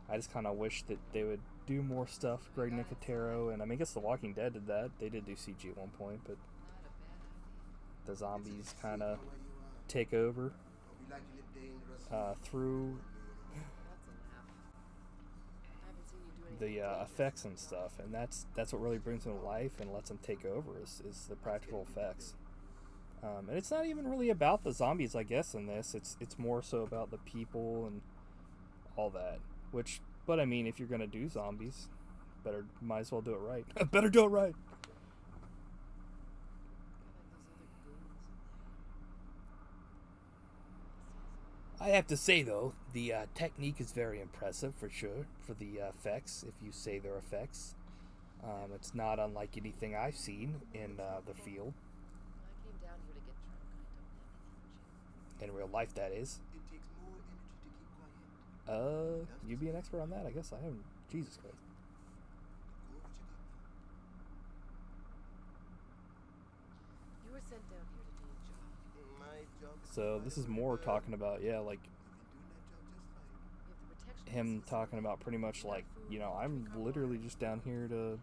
A: I just kind of wish that they would do more stuff. Greg Nicotero, and I mean, I guess The Walking Dead did that. They did do CG at one point, but
C: Not a bad idea.
A: the zombies kind of take over
H: We like to live dangerous.
A: through
C: That's a laugh. I haven't seen you do anything
A: the
C: dangerous.
A: effects and stuff, and that's what really brings them to life and lets them take over is the practical effects. And it's not even really about the zombies, I guess, in this. It's more so about the people and all that. But I mean, if you're gonna do zombies, might as well do it right. Better do it right. I have to say though, the technique is very impressive for sure for the effects. If you say they're effects, it's not unlike anything I've seen in the field.
C: I came down here to get drunk. I don't have anything to
A: In real life, that is.
H: It takes more energy to keep quiet.
A: You be an expert on that? I guess I haven't. Jesus Christ.
H: Go what you got.
C: You were sent down here to do a job.
H: My job is
A: So this is more talking about, yeah, like
H: You've been doing that job just fine.
C: You have the protection of
A: him
C: the system.
A: talking about pretty much like, you know, I'm literally just down here to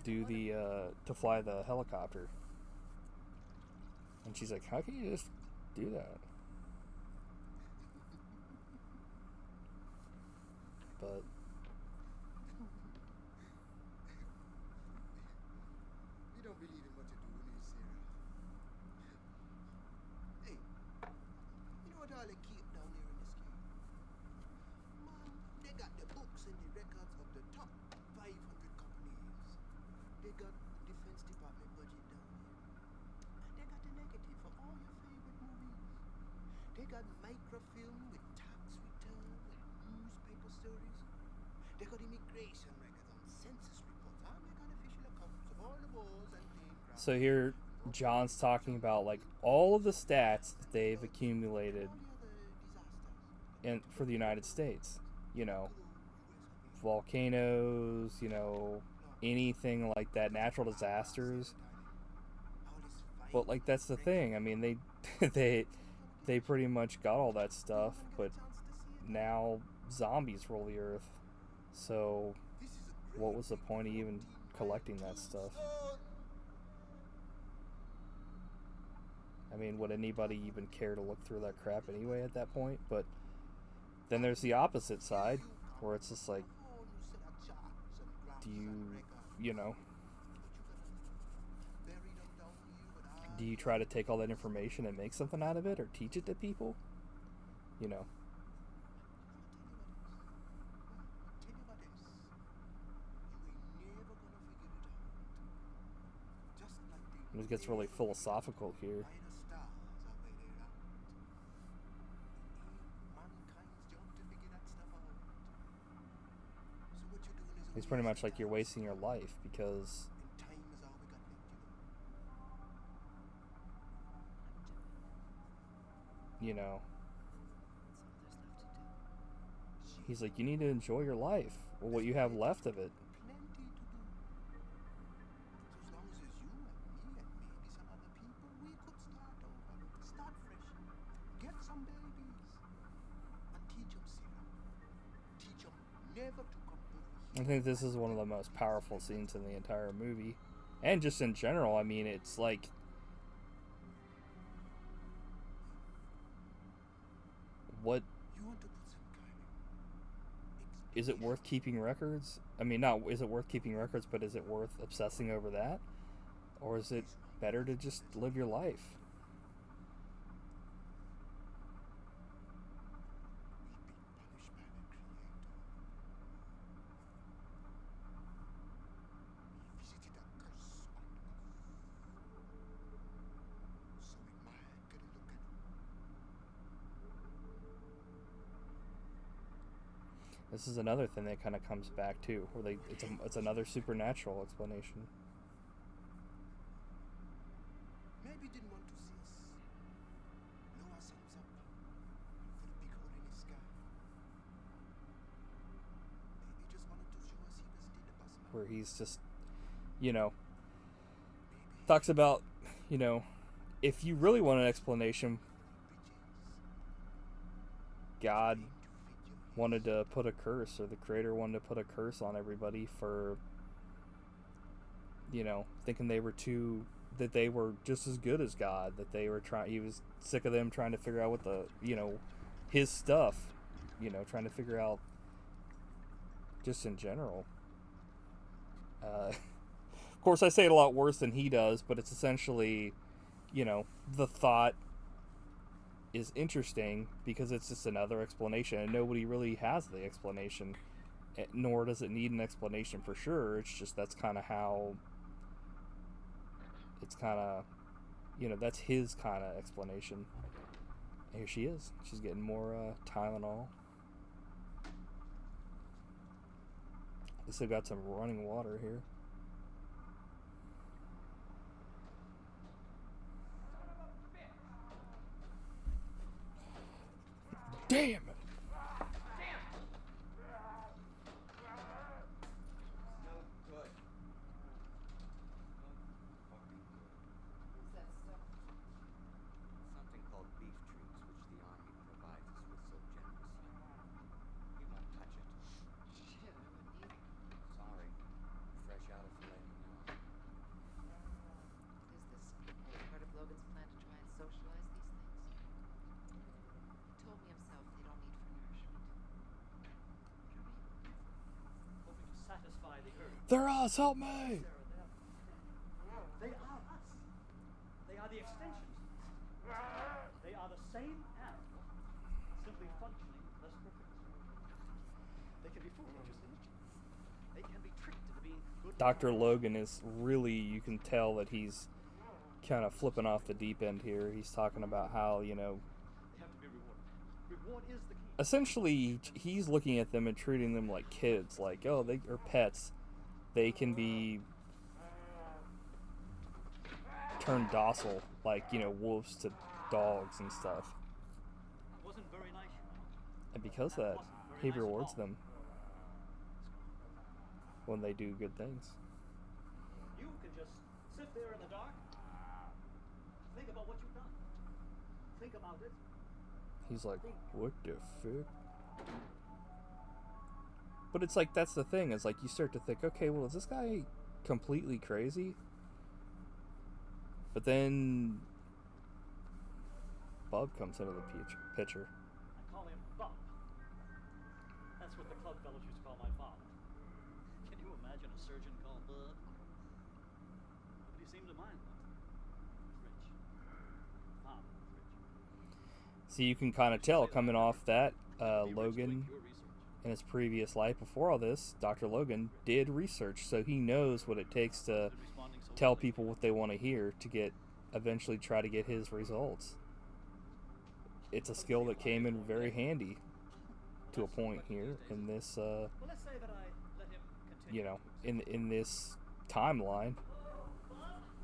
A: do the to fly the helicopter. And she's like, how can you just do that? But
H: You don't believe in what you're doing, you Sarah. Hey, you know what all they keep down there in this game? Man, they got the books and the records of the top 500 companies. They got Defense Department budget down there. And they got the negative for all your favorite movies. They got microfilm with tax returns and newspaper stories. They got immigration records and census reports. And they got official accounts of all the wars and plane crashes.
A: so here John's talking about like all of the stats that they've accumulated
H: All the other disasters.
A: for the United States, you know, volcanoes, you know, anything like that, natural disasters. But like that's the thing. I mean, they pretty much got all that stuff, but now zombies rule the earth. So what was the point of even collecting that stuff? I mean, would anybody even care to look through that crap anyway at that point? But then there's the opposite side, where it's just like, you know, do you try to take all that information and make something out of it, or teach it to people? You know. It gets really philosophical here. It's pretty much like you're wasting your life because, you know, he's like, you need to enjoy your life, or what you have left of it. I think this is one of the most powerful scenes in the entire movie. And just in general, I mean, it's like, what, is it worth keeping records? I mean, not is it worth keeping records, but is it worth obsessing over that? Or is it better to just live your life? This is another thing that kind of comes back to, where it's another supernatural explanation.
H: Maybe didn't want to see us blow ourselves up with a big hole in the sky. Maybe just wanted to show us he was still the boss.
A: Where he's just, you know, talks about, you know, if you really want an explanation, God wanted to put a curse, or the creator wanted to put a curse on everybody for, you know, thinking that they were just as good as God, that they were he was sick of them trying to figure out what the, you know, his stuff, you know, trying to figure out just in general. Of course, I say it a lot worse than he does, but it's essentially, you know, the thought is interesting because it's just another explanation, and nobody really has the explanation, nor does it need an explanation for sure. It's just that's kind of how it's kind of, you know, that's his kind of explanation. And here she is. She's getting more Tylenol. They still got some running water here. Damn it!
B: No good. No fucking good.
C: What's that stuff?
B: Something called beef treats, which the Army provides us with so generously. We won't touch it.
C: Shit, I wouldn't either.
B: Sorry. Fresh out of filet mignon.
C: Is this part of Logan's plan to try and socialize these things? He told me himself they don't need for nourishment.
G: Hoping to satisfy the earth.
A: They're us! Help me!
G: They are us. They are the extensions. They are the same animal, simply functioning less perfectly. They can be fooled, you see. They can be tricked into being good.
A: Dr. Logan is really, you can tell that he's kind of flipping off the deep end here. He's talking about how, you know,
G: They have to be rewarded. Reward is the key.
A: essentially he's looking at them and treating them like kids, like, oh, they are pets. They can be turned docile, like, you know, wolves to dogs and stuff.
G: Wasn't very nice, you know.
A: And because of that, he rewards them. when they do good things.
G: You can just sit there in the dark, think about what you've done. Think about it.
A: He's like, what the fuck? But it's like, that's the thing, is like, you start to think, okay, well, is this guy completely crazy? But then Bub comes into the picture.
G: I call him Bub. That's what the club fellows used to call my father. Can you imagine a surgeon called Bub? Nobody seemed to mind though. Rich. Father was rich.
A: See, you can kind of tell coming off that, Logan, in his previous life before all this, Dr. Logan did research, so he knows what it takes to tell people what they want to hear to eventually try to get his results. It's a skill that came in very handy to a point here in this,
G: Well, let's say that I let him continue.
A: you know, in this timeline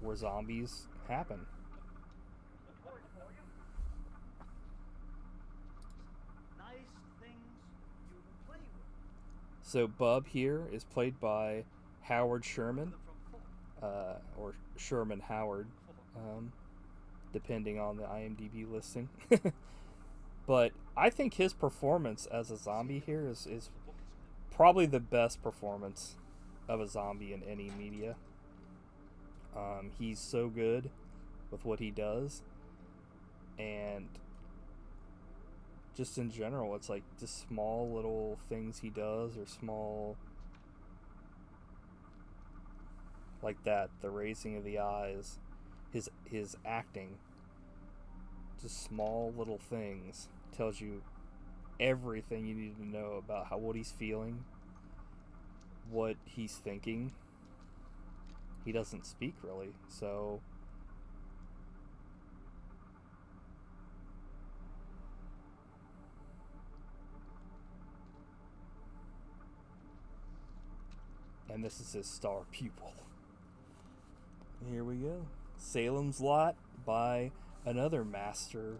A: where zombies happen.
G: Nice things you play with.
A: So Bub here is played by Howard Sherman, or Sherman Howard, depending on the IMDb listing. But I think his performance as a zombie here is probably the best performance of a zombie in any media. He's so good with what he does, and just in general, it's like the small little things he does, or small, like that, the raising of the eyes, his acting, just small little things, tells you everything you need to know about what he's feeling, what he's thinking. He doesn't speak really, so and this is his star pupil. Here we go. Salem's Lot by another master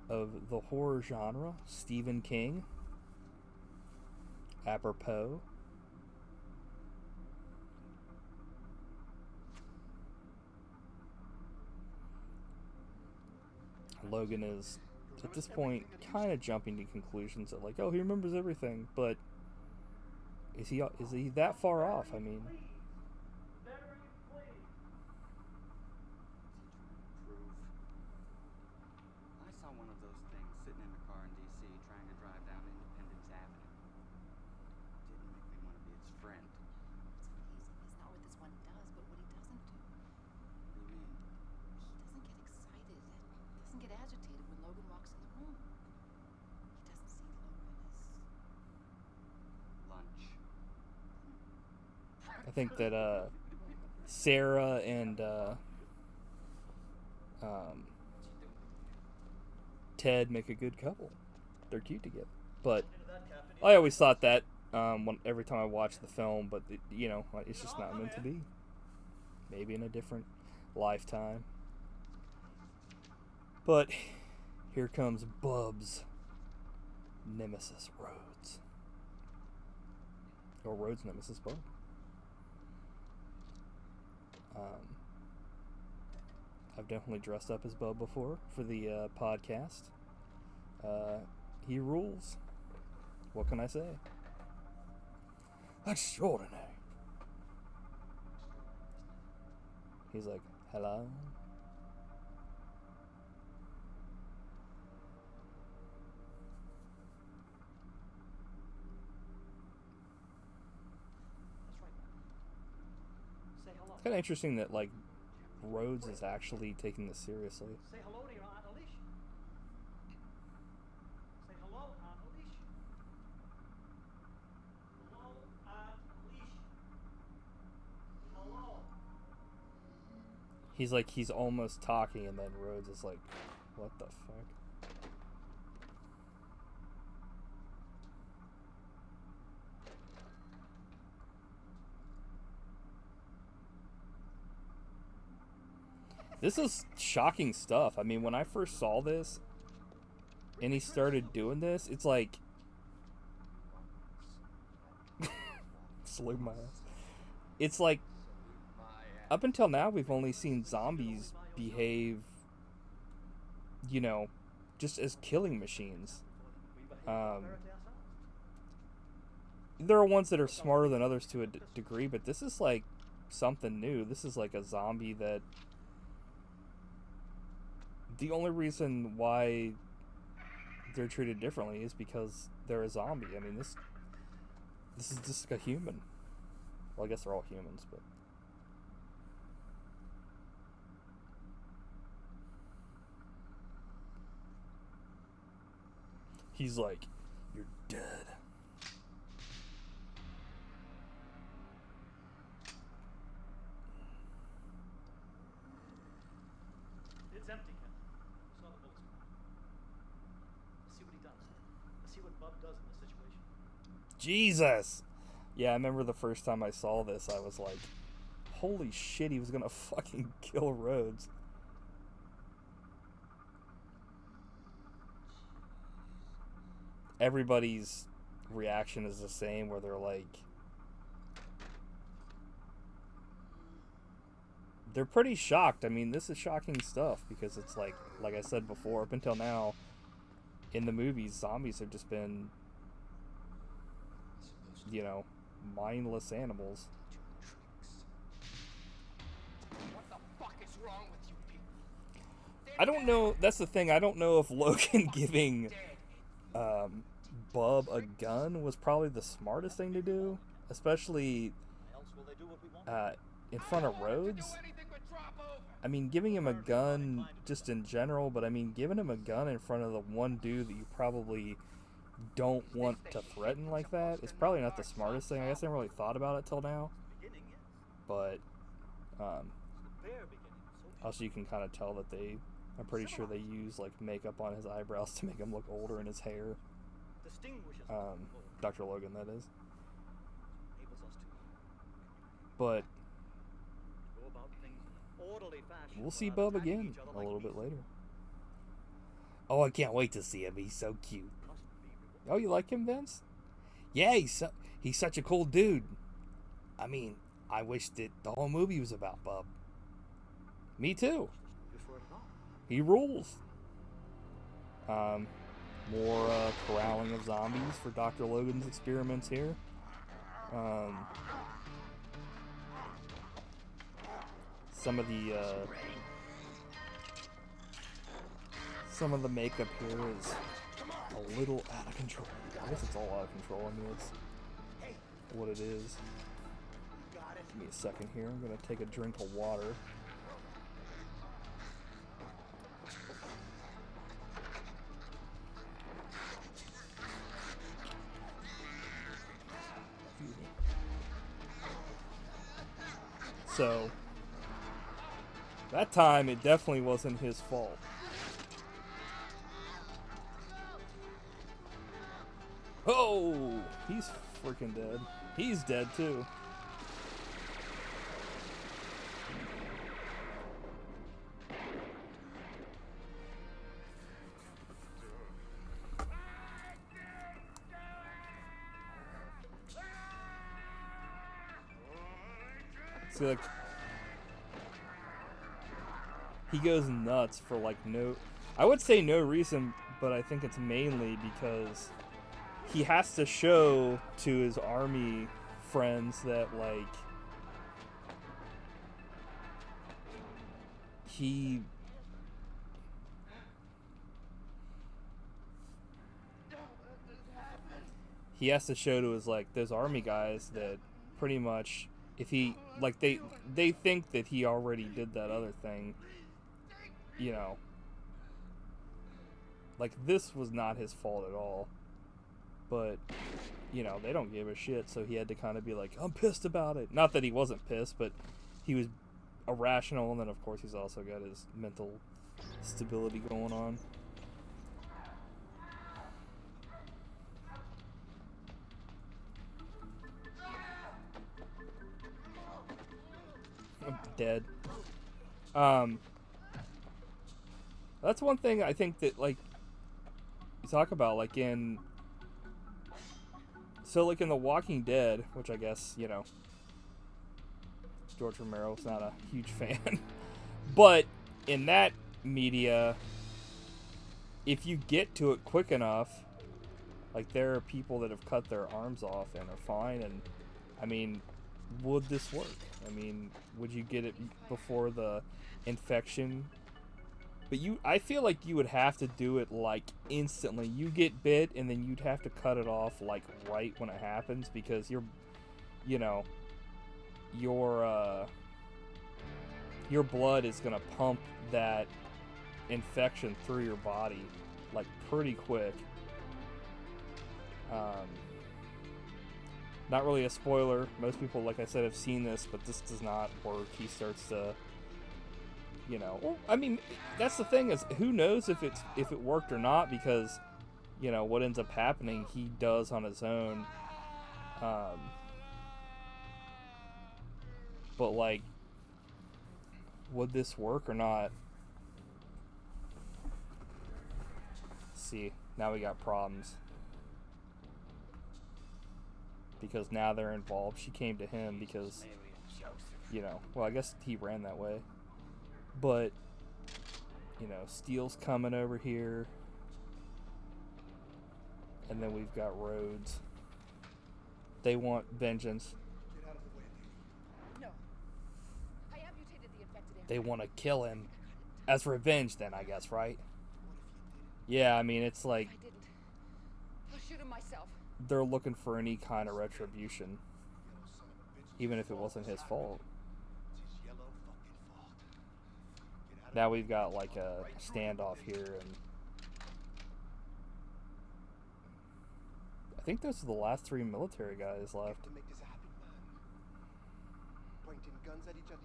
A: of the horror genre, Stephen King. Apropos. Logan is, at this point, kind of jumping to conclusions that, like, oh, he remembers everything, but is he that far off? I mean,
B: I saw one of those things sitting in a car in D.C. trying to drive down Independence Avenue. Didn't make me want to be its friend.
C: It's not what this one does, but what he doesn't do.
B: What do you mean?
C: He doesn't get excited, doesn't get agitated when Logan walks in the room. He doesn't see Logan as
B: Lunch.
A: I think that Sarah and Ted make a good couple. They're cute together. But I always thought that every time I watch the film, but you know, it's just not meant to be. Maybe in a different lifetime. But here comes Bub's nemesis, Rhodes. Or Rhodes' nemesis, Bub. I've definitely dressed up as Bub before for the podcast. He rules. What can I say? Extraordinary. He's like, hello?
G: That's right. Say hello.
A: It's kind of interesting that, like, Rhodes is actually taking this seriously.
G: Say hello to your Aunt Alicia. Say hello, Aunt Alicia. Hello, Aunt Alicia. Hello.
A: He's almost talking, and then Rhodes is like, what the fuck? This is shocking stuff. I mean, when I first saw this and he started doing this, it's like Salute my ass. It's like, up until now, we've only seen zombies behave, you know, just as killing machines. There are ones that are smarter than others to a degree, but this is like something new. This is like a zombie that the only reason why they're treated differently is because they're a zombie. I mean, this is just like a human. Well, I guess they're all humans, but he's like, "You're dead."
G: It's empty, Ken. Saw the bullets come out. Let's see what he does. Let's see what Bub does in this situation.
A: Jesus! Yeah, I remember the first time I saw this, I was like, holy shit, he was gonna fucking kill Rhodes. Everybody's reaction is the same, where they're like, they're pretty shocked. I mean, this is shocking stuff, because it's like I said before, up until now, in the movies, zombies have just been, you know, mindless animals.
F: What the fuck is wrong with you people?
A: I don't know, that's the thing, I don't know if Logan giving Bub a gun was probably the smartest thing to do, especially
G: Else will they do what we want?
A: in front of Rhodes. I mean, giving him a gun just in general, but I mean, giving him a gun in front of the one dude that you probably don't want to threaten like that is probably not the smartest thing. I guess I never really thought about it till now,
G: Beginning, yes.
A: but
G: The bare beginning. So
A: also you can kind of tell that I'm pretty sure they use like makeup on his eyebrows to make him look older, and his hair.
G: distinguishes us
A: Dr. Logan, that is.
G: enables us to
A: But
G: go about things in an orderly fashion.
A: we'll see
G: without
A: Bub
G: attacking
A: again
G: each other
A: a
G: like
A: little bit
G: beasts.
A: later. Oh, I can't wait to see him. He's so cute.
G: Must be rewarded.
A: Oh, you like him, Vince? Yeah, he's such a cool dude. I mean, I wish that the whole movie was about Bub. Me too.
G: Just for it all.
A: He rules. More corralling of zombies for Dr. Logan's experiments here. Some of the makeup here is a little out of control. I guess it's all out of control. I mean, it's what it is. Give me a second here. I'm gonna take a drink of water. Excuse me. So, that time it definitely wasn't his fault. Oh, he's freaking dead. He's dead too. See, like, he goes nuts for like I would say no reason, but I think it's mainly because he has to show to his army friends that, like, he has to show to his, like, those army guys that pretty much if he, like, they think that he already did that other thing, you know, like, this was not his fault at all. But, you know, they don't give a shit, so he had to kind of be like, I'm pissed about it. Not that he wasn't pissed, but he was irrational, and then, of course, he's also got his mental stability going on. I'm dead. That's one thing I think that, like, you talk about, like, in So, like in The Walking Dead, which I guess, you know, George Romero's not a huge fan. But in that media, if you get to it quick enough, like there are people that have cut their arms off and are fine. And, I mean, would this work? I mean, would you get it before the infection? But I feel like you would have to do it like instantly. You get bit and then you'd have to cut it off like right when it happens, because your blood is gonna pump that infection through your body like pretty quick. Not really a spoiler. Most people, like I said, have seen this, but this does not work. He starts to, well, I mean, that's the thing, is who knows if it worked or not, because, what ends up happening, he does on his own. But like, would this work or not? See, now we got problems. Because now they're involved. She came to him because, well, I guess he ran that way. But, Steele's coming over here. And then we've got Rhodes. They want vengeance.
C: No. I amputated the infected area.
A: They want to kill him as revenge then, I guess, right? Yeah, I mean, it's like
C: I didn't. I'll shoot him myself.
A: they're looking for any kind of retribution, even if it wasn't his fault. Now we've got like a standoff here, and I think those are the last 3 military guys left.
H: To make this happen, man. Pointing guns at each other,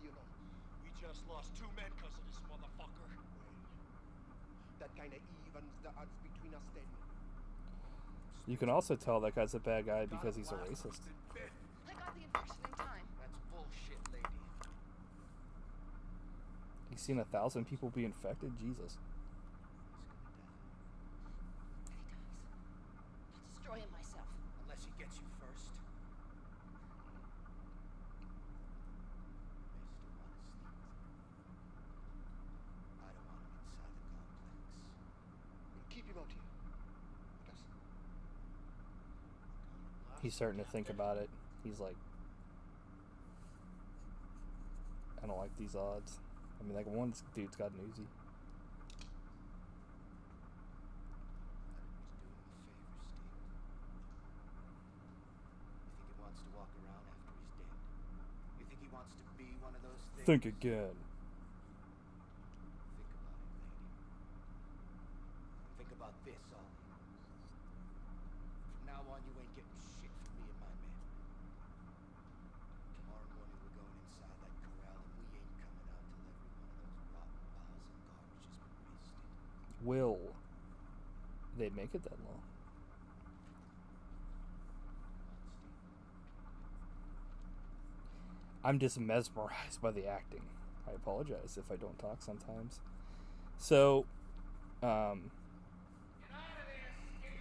E: We just lost 2 men because of this motherfucker.
H: That kind of evens the odds between us then.
A: You can also tell that guy's a bad guy because he's a racist.
C: I got the infection in time.
F: That's bullshit, lady.
A: He's seen 1,000 people be infected? Jesus.
C: If he dies, I'll destroy him myself.
F: Unless he gets you first.
H: I don't want him inside the complex. We'll keep him out here. With us.
A: He's starting to think about it. He's like, I don't like these odds. I mean, like, one dude's got an Uzi.
F: You think he wants to walk around after he's dead? You think he wants to be one of those things?
A: Think again.
F: Think about it, lady. Think about this, Ollie. From now on, you ain't getting shit from me and my men. Tomorrow morning, we're going inside that corral, and we ain't coming out till every one of those rotten piles of garbage has been wasted.
A: Will they make it that long? I'm just mesmerized by the acting. I apologize if I don't talk sometimes. So, what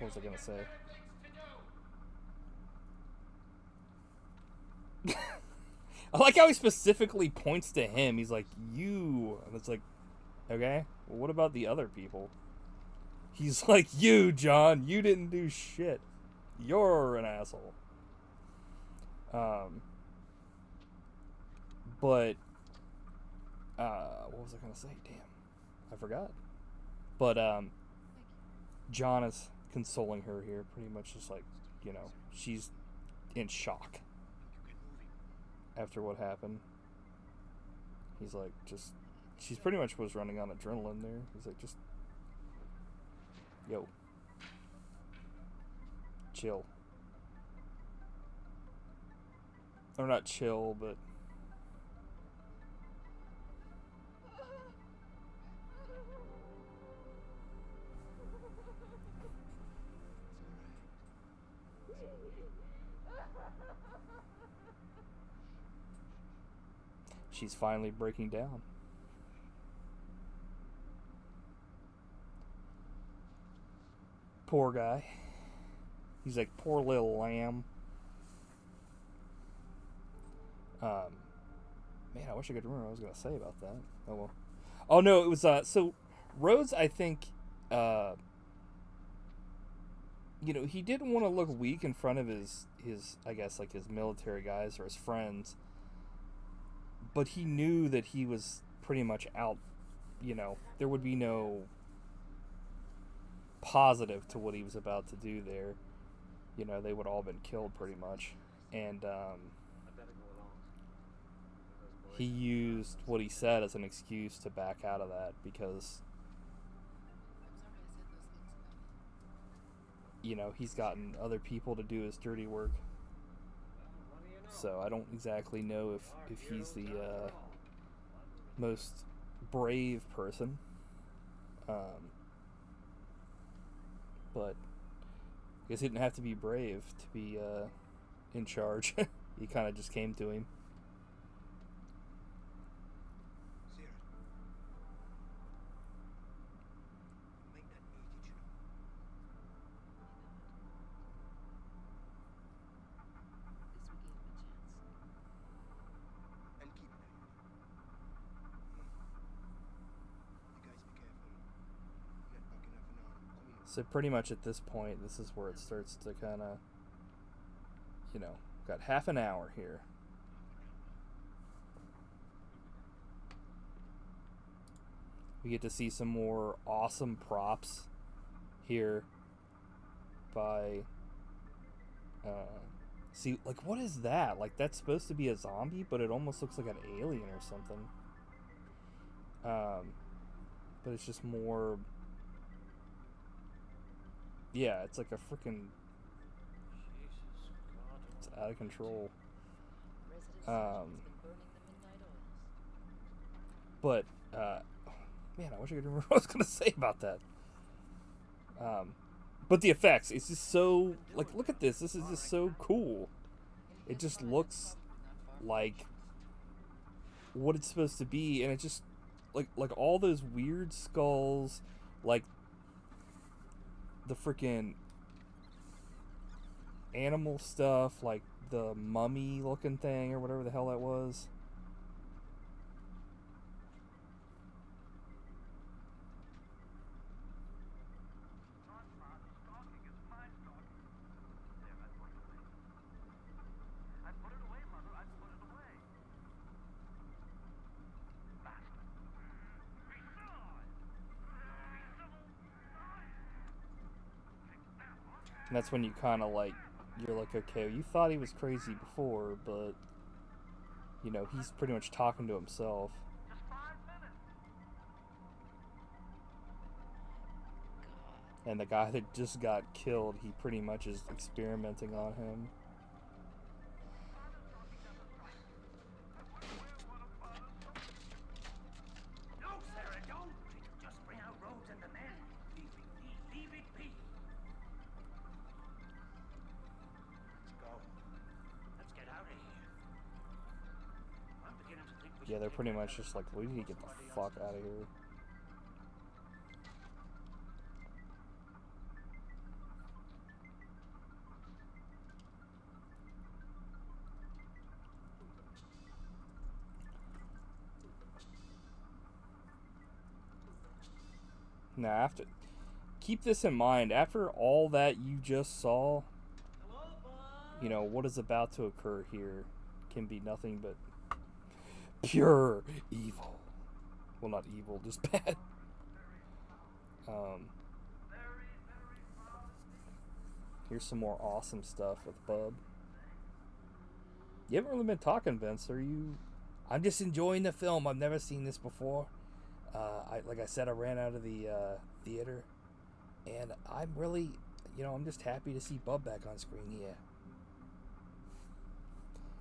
A: was I gonna say? I like how he specifically points to him. He's like, you. And it's like, okay, well, what about the other people? He's like, you, John, you didn't do shit. You're an asshole. But, what was I gonna say? Damn, I forgot. But, John is consoling her here, pretty much just like, she's in shock after what happened. He's like, she's pretty much was running on adrenaline there. He's like, just, yo, chill. Or not chill, but she's finally breaking down. Poor guy. He's like, poor little lamb. Man, I wish I could remember what I was going to say about that. Oh, well. Oh, no, it was, so, Rhodes, I think, you know, he didn't want to look weak in front of his, I guess, like, his military guys or his friends, but he knew that he was pretty much out, you know, there would be no positive to what he was about to do there. You know, they would all been killed pretty much. And, he used what he said as an excuse to back out of that because, you know, he's gotten other people to do his dirty work. So I don't exactly know if he's the most brave person. But I guess he didn't have to be brave to be in charge. He kind of just came to him. So pretty much at this point, this is where it starts to kind of, you know, got half an hour here. We get to see some more awesome props here by, see, like, what is that? Like, that's supposed to be a zombie, but it almost looks like an alien or something. But it's just more... Yeah, it's like a freaking... It's out of control. But, man, I wish I could remember what I was going to say about that. But the effects, it's just so... Like, look at this. This is just so cool. It just looks like what it's supposed to be. And it just... Like all those weird skulls, like... the freaking animal stuff, like the mummy looking thing or whatever the hell that was. And that's when you kind of like, you're like, okay, you thought he was crazy before, but, you know, he's pretty much talking to himself. And the guy that just got killed, he pretty much is experimenting on him.
B: No, Sarah, don't! Just bring out Rhodes and the men. Leave it be. Let's go. Let's get out of here. I'm beginning to think we
A: Yeah, they're pretty much just like, we need to get the fuck out of here. Now, keep this in mind, after all that you just saw, you know, what is about to occur here can be nothing but pure evil. Well, not evil, just bad. Here's some more awesome stuff with Bub. You haven't really been talking, Vince, are you? I'm just enjoying the film. I've never seen this before. Like I said, I ran out of the theater, and I'm really, you know, I'm just happy to see Bub back on screen here.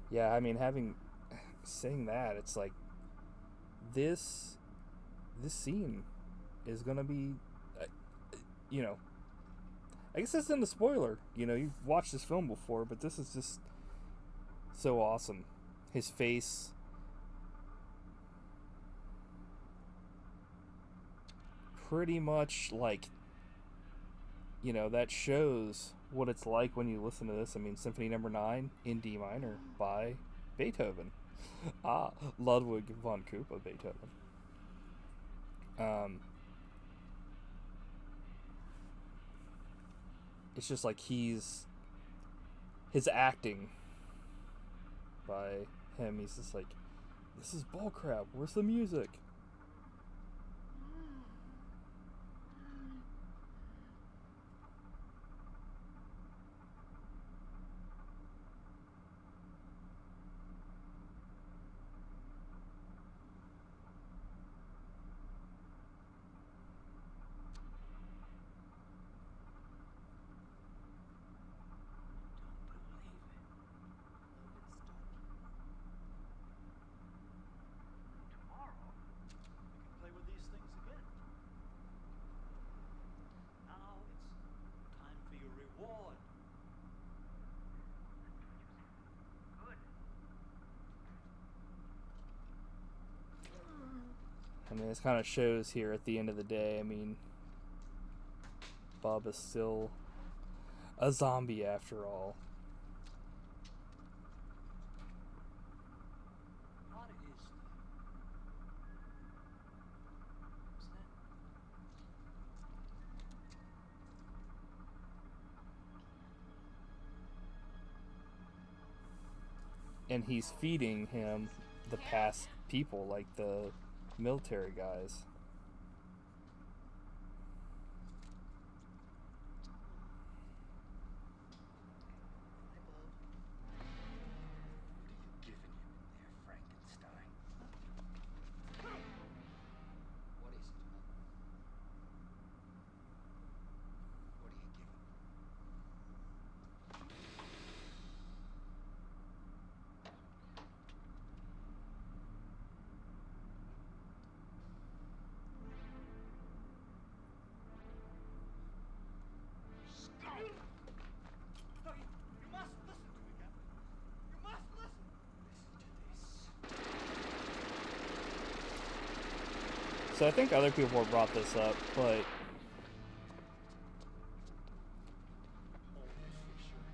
A: Yeah, I mean, saying that, it's like this scene is gonna be, you know, I guess this isn't a spoiler. You know, you've watched this film before, but this is just so awesome. His face. Pretty much like you know, that shows what it's like when you listen to this. I mean, Symphony Number 9 in D minor by Beethoven. Ludwig von Koopa Beethoven. It's just like his acting by him, he's just like, this is bullcrap, where's the music?
G: Tomorrow, we can play with these things again. Now it's time for your reward. Good.
A: I mean, this kind of shows here at the end of the day. I mean, Bob is still a zombie after all.
G: What is that?
A: And he's feeding him the past people, like the military guys.
B: What are you giving him in there, Frankenstein?
F: What is it? What are you giving?
G: No, you must listen to me, Captain. You must listen. Listen to this.
A: So I think other people have brought this up, but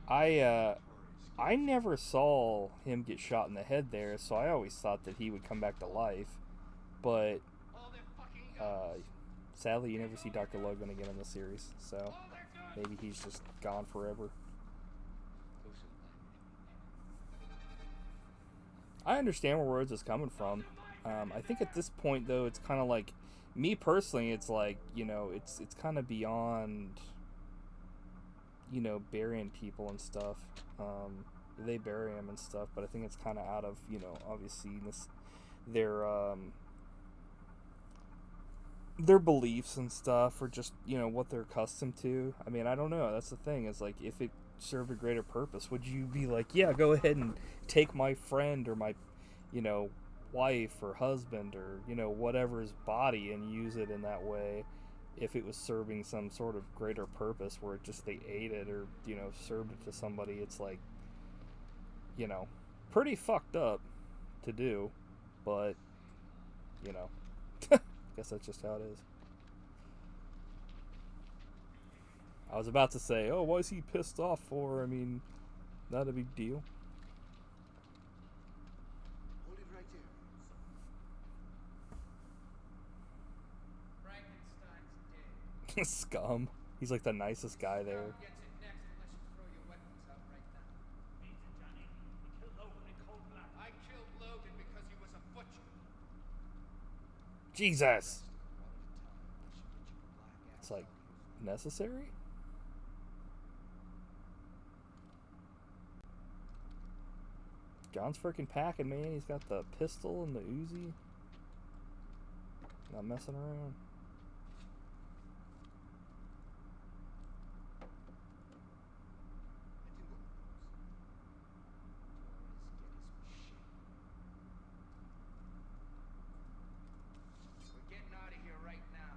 A: I never saw him get shot in the head there, so I always thought that he would come back to life. But sadly, you never see Dr. Logan again in the series, so maybe he's just gone forever. I understand where Rhodes is coming from. I think at this point, though, it's kind of like, me personally, it's like, you know, it's kind of beyond, you know, burying people and stuff. They bury them and stuff, but I think it's kind of out of, you know, obviously their beliefs and stuff, or just, you know, what they're accustomed to. I mean, I don't know. That's the thing. Is like, if it served a greater purpose, would you be like, yeah, go ahead and take my friend or my, you know, wife or husband or, you know, whatever's body and use it in that way, if it was serving some sort of greater purpose where it just they ate it or, you know, served it to somebody? It's like, you know, pretty fucked up to do, but, you know, guess that's just how it is. I was about to say, oh, why is he pissed off for? I mean, not a big deal.
H: Hold it right there.
F: Frankenstein's dead.
A: Scum. He's like the nicest guy there.
F: Scum gets it next unless you throw your weapons out right now.
G: Means it, Johnny. He killed Logan in cold blood.
F: I killed Logan because he was a butcher.
A: Jesus. It's like necessary? John's freaking packing, man. He's got the pistol and the Uzi. Not messing around.
F: We're getting out of here right now.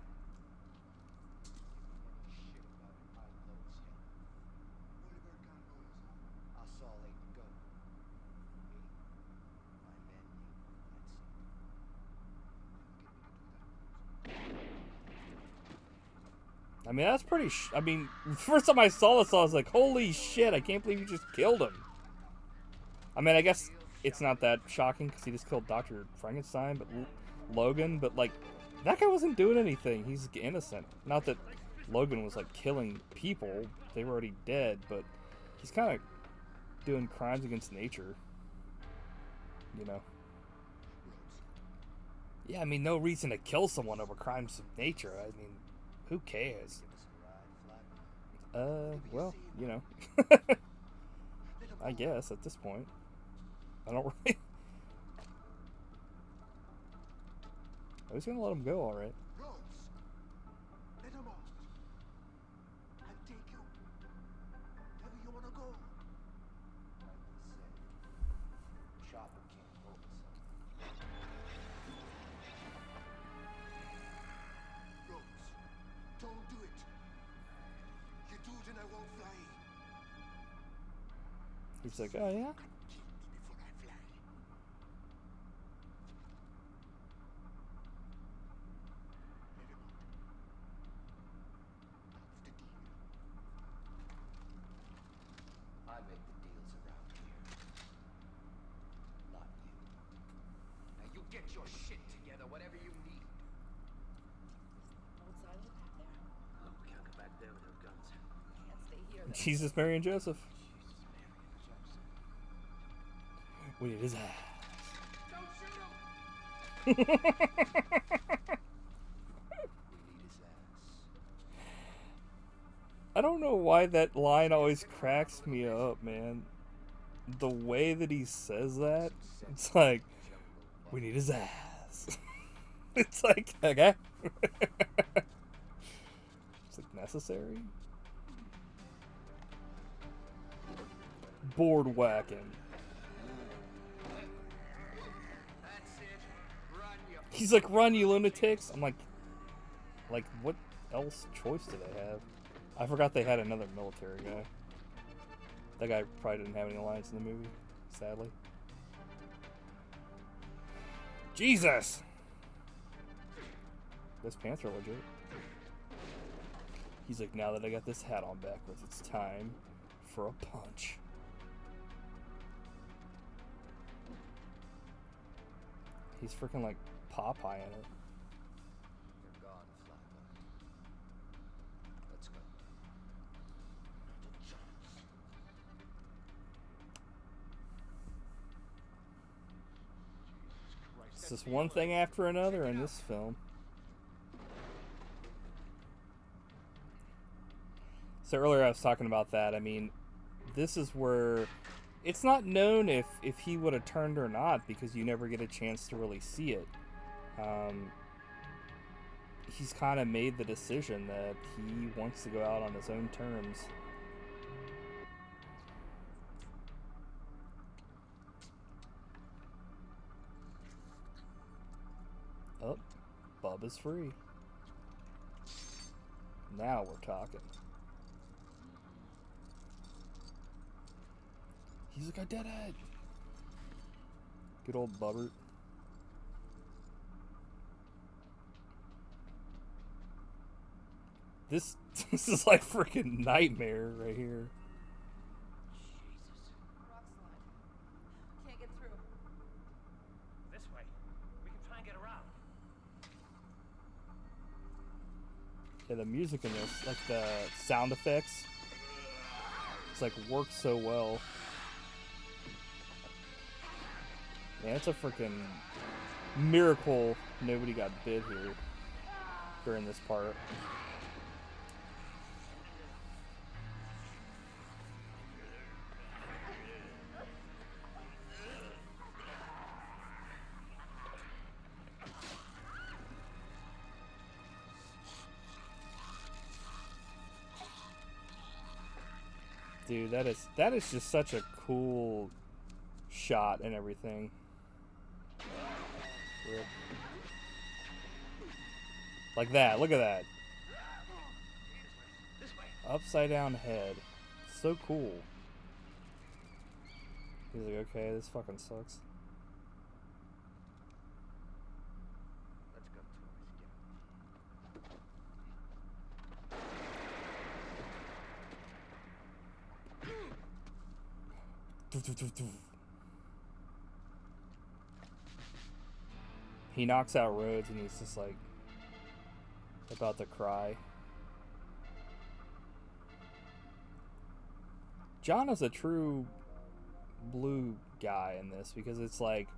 F: Give me any shit about it, I know it's him.
H: Holy bird can't bonus, huh?
F: I saw Layton go. Me, my men knew. That's it. Never get me to do that.
A: I mean, that's pretty. I mean, first time I saw this, I was like, "Holy shit! I can't believe you just killed him." I mean, I guess it's not that shocking because he just killed Dr. Frankenstein, but Logan. But like, that guy wasn't doing anything. He's innocent. Not that Logan was like killing people; they were already dead. But he's kind of doing crimes against nature. You know. Yeah, I mean, no reason to kill someone over crimes of nature. I mean, who cares? Well, you know. I guess at this point. I don't really. I was gonna let him go, alright.
H: Rose, let him off. I'll take you. Wherever you wanna go.
B: Chopper can't hold us up.
H: Rose, don't do it. You do it and I won't fly.
A: He's like, oh yeah?
H: Kill me before I fly. Let him out. That's the deal.
B: I make the deals around here. Not you.
F: Now you get your shit together, whatever you need.
C: Outside of the back there?
B: Oh, we can't go back there without guns.
C: Can't stay here. then.
A: Jesus, Mary, and Joseph.
B: Jesus, Mary, and Joseph.
A: We need his ass.
F: Don't shoot him!
B: We need his ass.
A: I don't know why that line always cracks me up, man. The way that he says that, it's like, we need his ass. It's like, okay. It's like necessary. Board whacking.
F: That's it. Run, you.
A: He's like, run, you lunatics. I'm like, what else choice do they have? I forgot they had another military guy. That guy probably didn't have any lines in the movie, sadly. Jesus! Those pants are legit. He's like, now that I got this hat on backwards, it's time for a punch. He's freaking like Popeye in it.
B: You're gone, Flapper. Let's go.
A: It's just one thing after another in this film. So earlier I was talking about that. I mean, this is where it's not known if he would have turned or not because you never get a chance to really see it. He's kind of made the decision that he wants to go out on his own terms. Oh, Bub is free. Now we're talking. He's like, I did it! Good old Bubbert. This is like freaking nightmare right here.
C: Jesus. Rock slide. Can't get through.
D: This way. We can try and get around.
A: Yeah, the music in this, like the sound effects, it's like works so well. Man, it's a freaking miracle nobody got bit here during this part. Dude, that is just such a cool shot and everything. Rip. Like that, look at that.
D: This way.
A: Upside down head. So cool. He's like, okay, this fucking sucks.
B: Let's go, Toys. Get
A: He knocks out Rhodes and he's just like about to cry. John is a true blue guy in this because it's like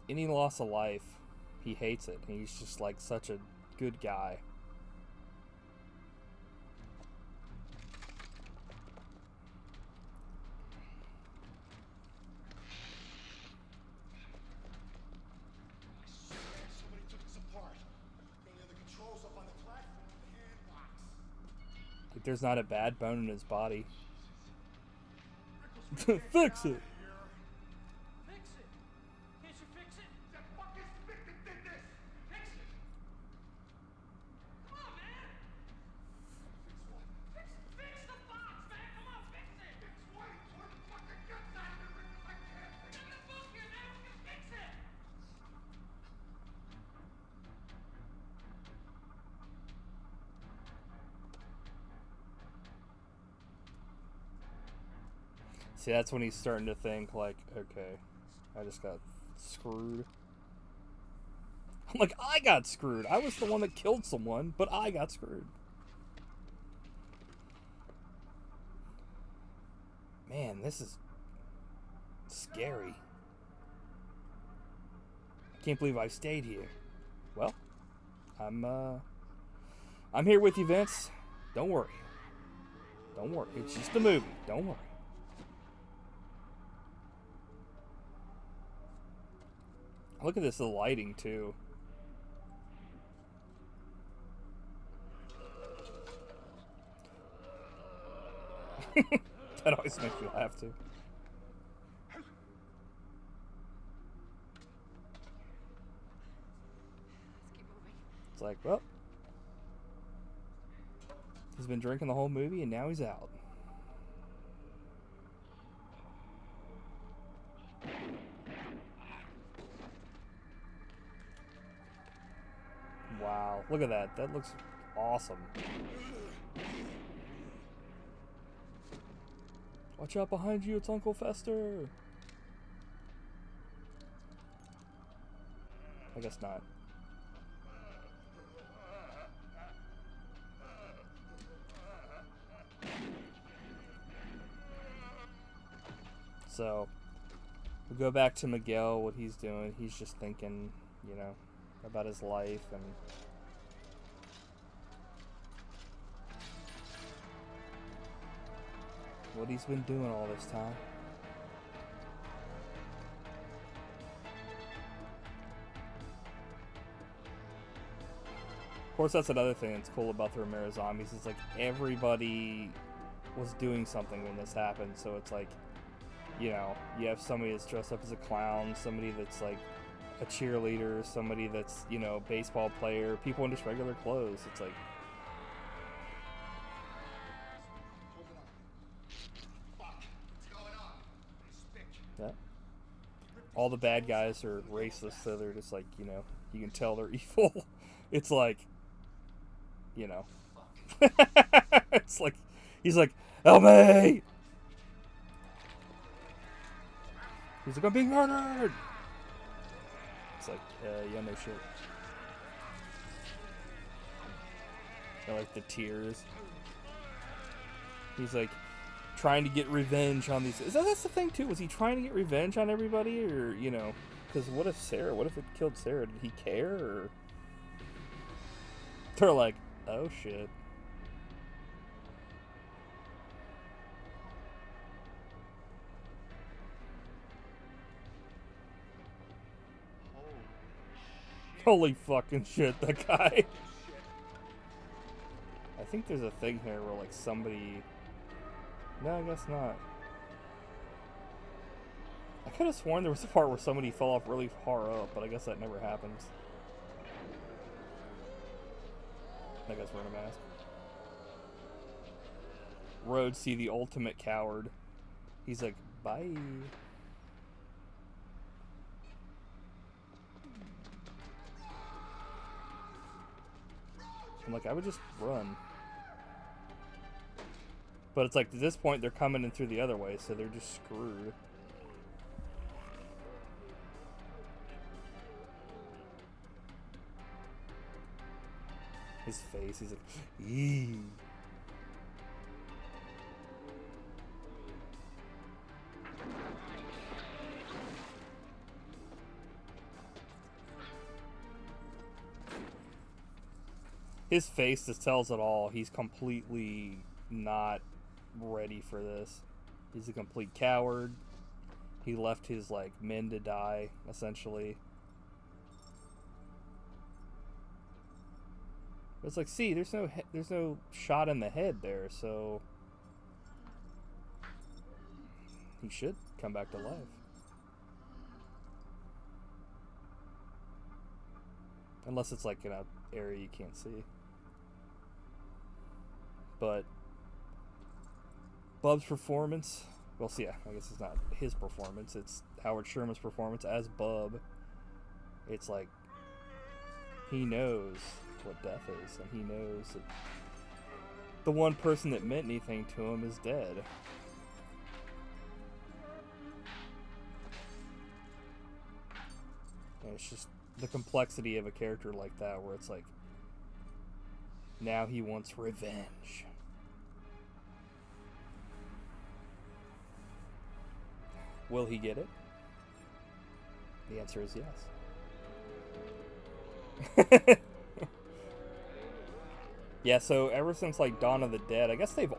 A: any loss of life, he hates it. He's just like such a good guy.
E: Somebody took this apart. Mainly the controls up on the platform, the hand box.
A: Like there's not a bad bone in his body.
E: Rickles,
A: Fix it.
D: Fix it. Can't you fix it?
E: That fucking stick that did this.
D: Fix it. Come on, man.
E: Fix what?
D: Fix the box, man. Come on, fix it.
E: Fix what? What the fucking guts out of it, Rickles? I can't fix
D: Get
E: it.
D: the book here, man. We can fix it.
A: See, that's when he's starting to think like, okay, I just got screwed. I'm like, I got screwed. I was the one that killed someone, but I got screwed. Man, this is scary. I can't believe I stayed here. Well, I'm here with you, Vince. Don't worry. Don't worry. It's just a movie. Don't worry. Look at this, the lighting too. That always makes me laugh too.
C: Let's keep moving.
A: It's like, well, he's been drinking the whole movie and now he's out. Wow, look at that. That looks awesome. Watch out behind you, it's Uncle Fester. I guess not. So, we'll go back to Miguel, what he's doing. He's just thinking, you know, about his life and what he's been doing all this time. Of course, that's another thing that's cool about the Romero zombies. It's like everybody was doing something when this happened. So it's like, you know, you have somebody that's dressed up as a clown, somebody that's like a cheerleader, somebody that's, you know, baseball player, people in just regular clothes. It's like,
E: Fuck. What's going on? Stick.
A: yeah. All the bad guys are racist, so they're just like, you know, you can tell they're evil. It's like, you know. It's like, he's like, help me! He's like, I'm being murdered! It's like, yeah, no shit. I like the tears. He's like, trying to get revenge on these. That's the thing, too. Was he trying to get revenge on everybody? Or, you know, because what if it killed Sarah? Did he care? Or they're like, oh shit. Holy fucking shit, that guy. I think there's a thing here where, like, somebody... No, I guess not. I could have sworn there was a part where somebody fell off really far up, but I guess that never happens. That guy's wearing a mask. Rhodes, see the ultimate coward. He's like, bye. I'm like, I would just run. But it's like, at this point, they're coming in through the other way, so they're just screwed. His face, he's like, eee. His face just tells it all. He's completely not ready for this. He's a complete coward. He left his, like, men to die, essentially. It's like, see, there's no shot in the head there, so he should come back to life. Unless it's like in an area you can't see. But Bub's performance, well, see, yeah, I guess it's not his performance, it's Howard Sherman's performance as Bub. It's like, he knows what death is, and he knows that the one person that meant anything to him is dead. And it's just the complexity of a character like that, where it's like, now he wants revenge. Will he get it? The answer is yes. Yeah, so ever since like Dawn of the Dead, I guess they've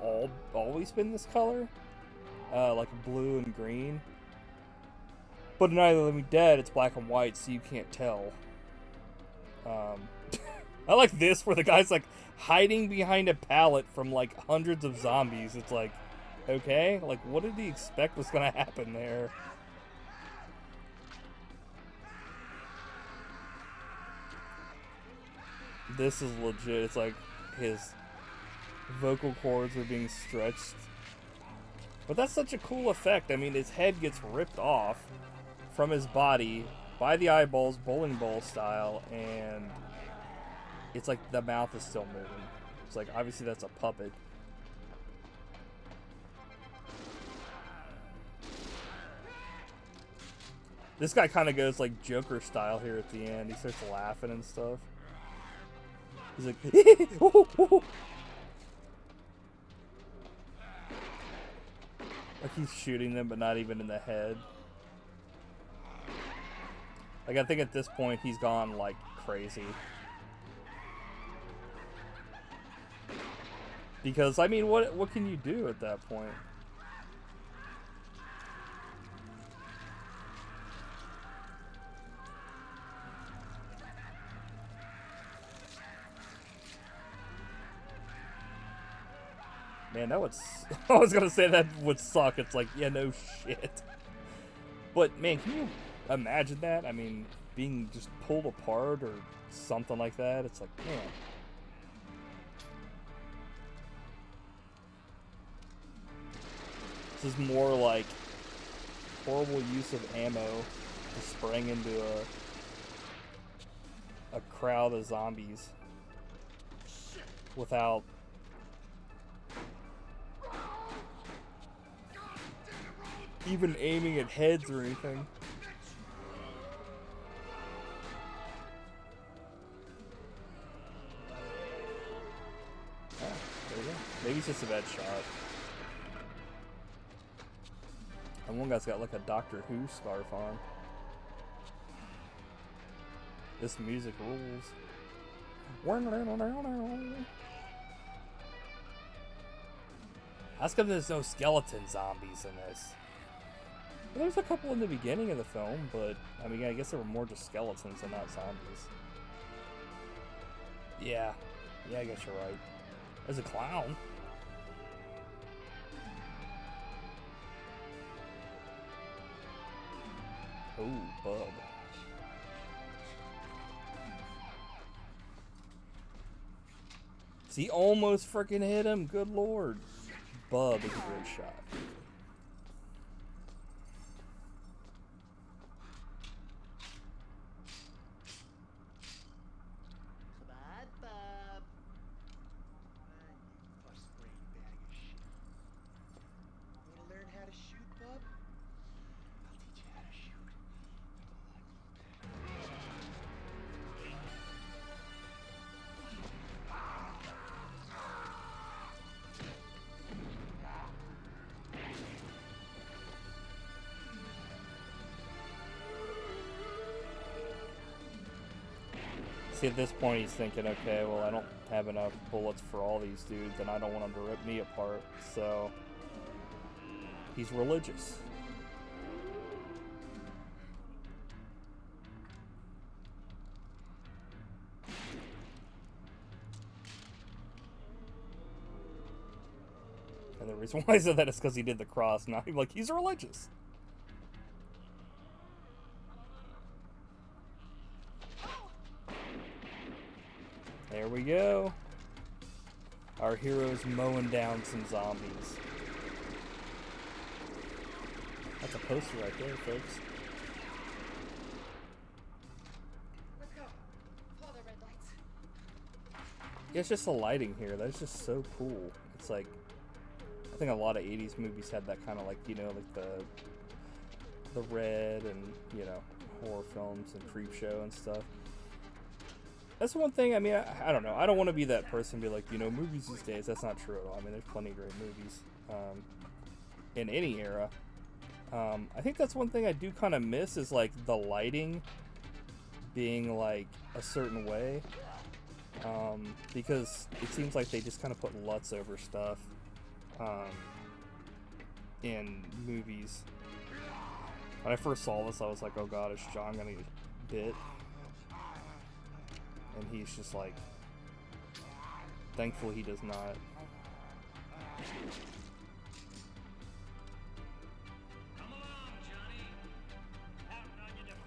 A: always been this color, like blue and green. But in Night of the Living Dead, it's black and white, so you can't tell. I like this, where the guy's like hiding behind a pallet from like hundreds of zombies. It's like, okay, like what did he expect was gonna happen there? This is legit. It's like his vocal cords are being stretched. But that's such a cool effect. I mean, his head gets ripped off from his body by the eyeballs, bowling ball style, and it's like the mouth is still moving. It's like, obviously that's a puppet. This guy kind of goes like Joker style here at the end. He starts laughing and stuff. He's like, like he's shooting them, but not even in the head. Like, I think at this point he's gone like crazy. Because, I mean, what can you do at that point? Man, that would... I was gonna say that would suck. It's like, yeah, no shit. But, man, can you imagine that? I mean, being just pulled apart or something like that. It's like, man. This is more like horrible use of ammo, just spraying into a crowd of zombies without even aiming at heads or anything. Ah, there you go. Maybe it's just a bad shot. And one guy's got like a Doctor Who scarf on. This music rules. How come there's no skeleton zombies in this? Well, there's a couple in the beginning of the film, but I mean, I guess there were more just skeletons and not zombies. Yeah, I guess you're right. There's a clown. Ooh, Bub. See, almost freaking hit him. Good lord. Bub is a great shot.
H: Come on, Bob. You first brain bag of shit.
A: See, at this point, he's thinking, okay, well, I don't have enough bullets for all these dudes, and I don't want them to rip me apart, so he's religious. And the reason why I said that is because he did the cross, not like he's religious. There we go. Our hero's mowing down some zombies. That's a poster right there, folks.
C: Let's go. Follow the red lights.
A: Yeah, it's just the lighting here. That's just so cool. It's like, I think a lot of 80s movies had that kind of like, you know, like the red and, you know, horror films and Creepshow and stuff. That's one thing, I mean, I don't know. I don't want to be that person and be like, you know, movies these days, that's not true at all. I mean, there's plenty of great movies in any era. I think that's one thing I do kind of miss is, like, the lighting being, like, a certain way. Because it seems like they just kind of put LUTs over stuff in movies. When I first saw this, I was like, oh god, is John gonna get bit? And he's just like, thankfully he does not.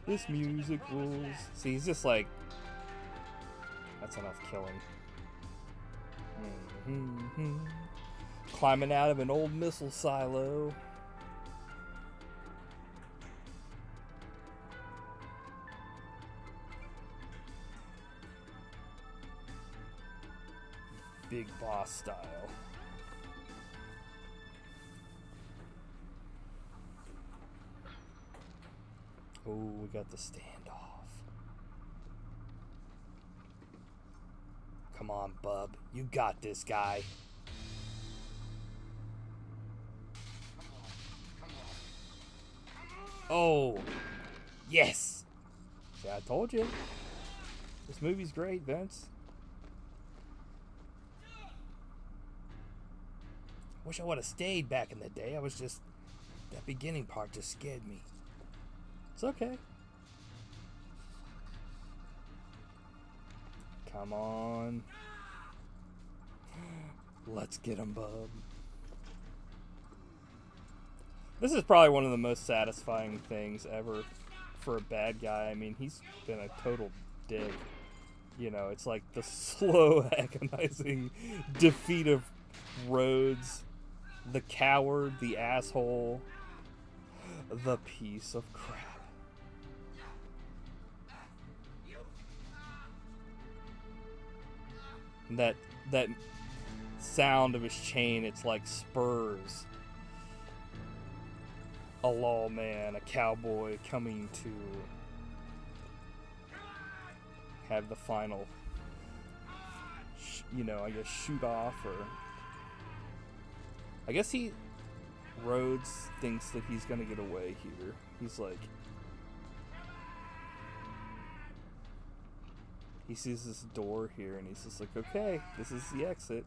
A: This music rules. See, he's just like, that's enough killing. Climbing out of an old missile silo. Big boss style. Oh, we got the standoff. Come on, bub. You got this, guy. Oh, yes. Yeah, I told you. This movie's great, Vince. Wish I would have stayed back in the day. I was just... that beginning part just scared me. It's okay. Come on. Let's get him, bub. This is probably one of the most satisfying things ever for a bad guy. I mean, he's been a total dick. You know, it's like the slow, agonizing defeat of Rhodes. The coward, the asshole, the piece of crap. That sound of his chain, it's like spurs. A lawman, a cowboy coming to have the final, you know, I guess shoot off, or I guess Rhodes thinks that he's gonna get away here. He's like, he sees this door here and he's just like, okay, this is the exit.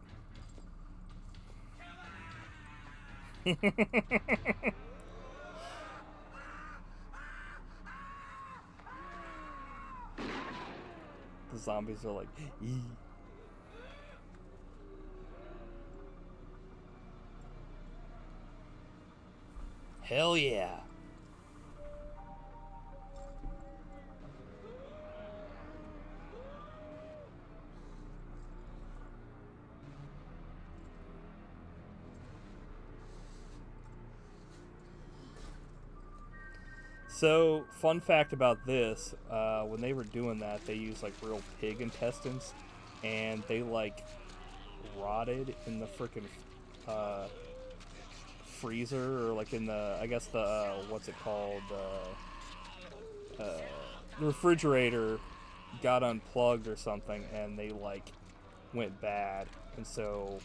A: The zombies are like, eee. Hell yeah. So, fun fact about this, when they were doing that, they used like real pig intestines, and they like rotted in the frickin' freezer, or like in the, I guess the, what's it called, the refrigerator got unplugged or something, and they like went bad, and so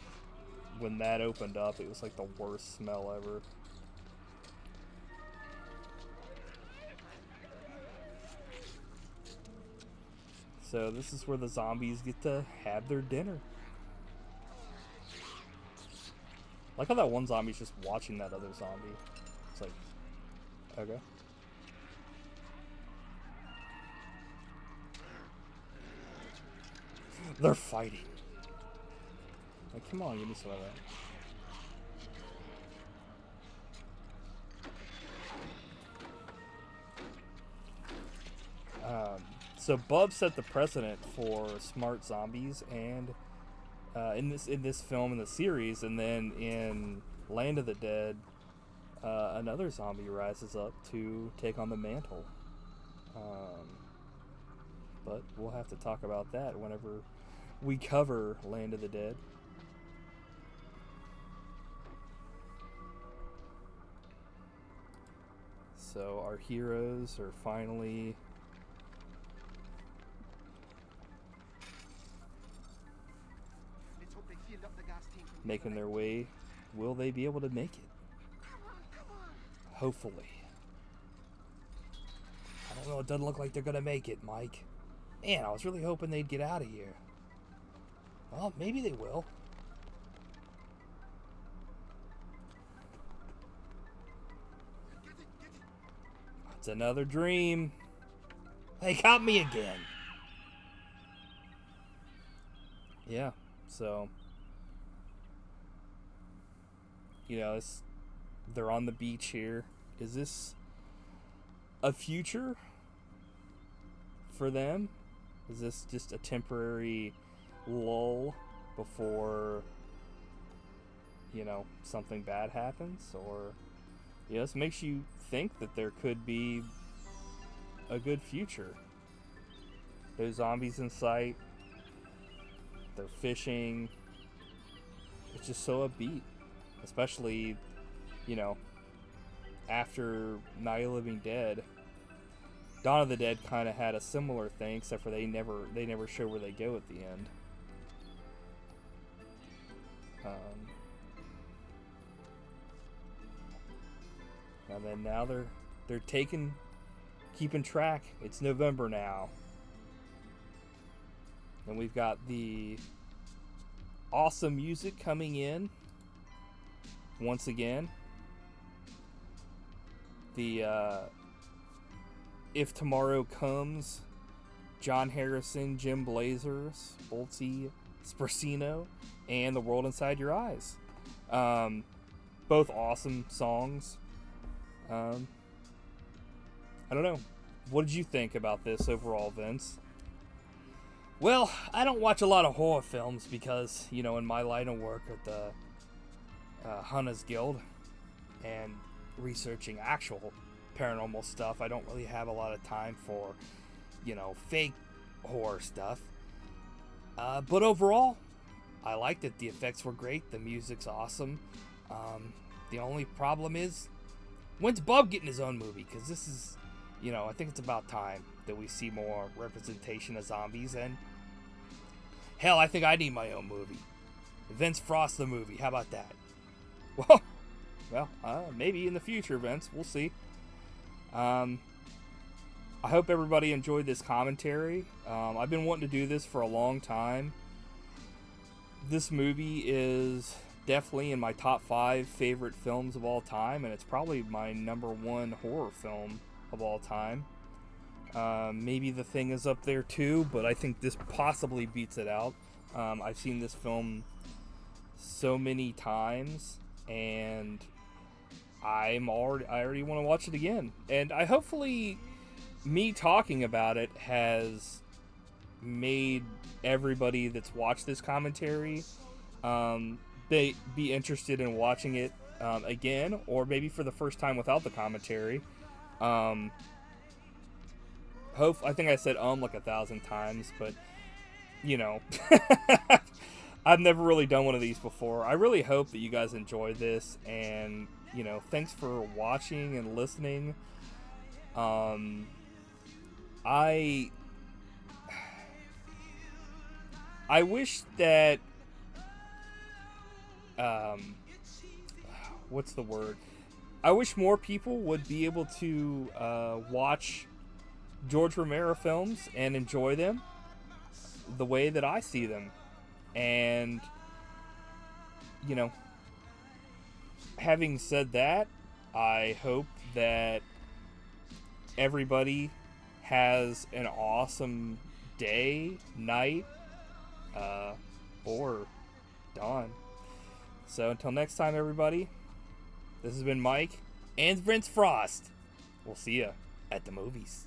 A: when that opened up, it was like the worst smell ever. So this is where the zombies get to have their dinner. Like how that one zombie's just watching that other zombie. It's like, okay. They're fighting. Like, come on, give me some of that. So Bub set the precedent for smart zombies, and in this film, in the series, and then in Land of the Dead, another zombie rises up to take on the mantle. But we'll have to talk about that whenever we cover Land of the Dead. So our heroes are finally
H: Let's hope they filled up the gas tank.
A: making their way. Will they be able to make it? Hopefully. I don't know, it doesn't look like they're gonna make it, Mike. Man, I was really hoping they'd get out of here. Well, maybe they will. It's another dream. They got me again. Yeah, so you know, they're on the beach here. Is this a future for them? Is this just a temporary lull before, you know, something bad happens? Or, you know, this makes you think that there could be a good future. There's zombies in sight. They're fishing. It's just so upbeat. Especially, you know, after Night of the Living Dead. Dawn of the Dead kind of had a similar thing, except for they never show where they go at the end. And then now they're keeping track. It's November now, and we've got the awesome music coming in once again. The If Tomorrow Comes, John Harrison, Jim Blazers, Boltsy Spursino, and The World Inside Your Eyes. Both awesome songs. I don't know. What did you think about this overall, Vince? Well, I don't watch a lot of horror films because, you know, in my line of work at the Hunters Guild and researching actual paranormal stuff, I don't really have a lot of time for, you know, fake horror stuff. But overall, I liked it. The effects were great. The music's awesome. The only problem is, when's Bub getting his own movie? Because this is, you know, I think it's about time that we see more representation of zombies. And hell, I think I need my own movie. Vince Frost the movie. How about that? Well, maybe in the future, Vince. We'll see. I hope everybody enjoyed this commentary. I've been wanting to do this for a long time. This movie is definitely in my top 5 favorite films of all time, and it's probably my number 1 horror film of all time. Maybe The Thing is up there too, but I think this possibly beats it out. I've seen this film so many times, and I already want to watch it again. And I hopefully me talking about it has made everybody that's watched this commentary they be interested in watching it again, or maybe for the first time without the commentary. I think I said like 1,000 times, but you know, I've never really done one of these before. I really hope that you guys enjoyed this, and you know, thanks for watching and listening. I wish that what's the word? I wish more people would be able to watch George Romero films and enjoy them. the way that I see them. And, you know, having said that, I hope that everybody has an awesome day, night, or dawn. So until next time, everybody, this has been Mike and Prince Frost. We'll see ya at the movies.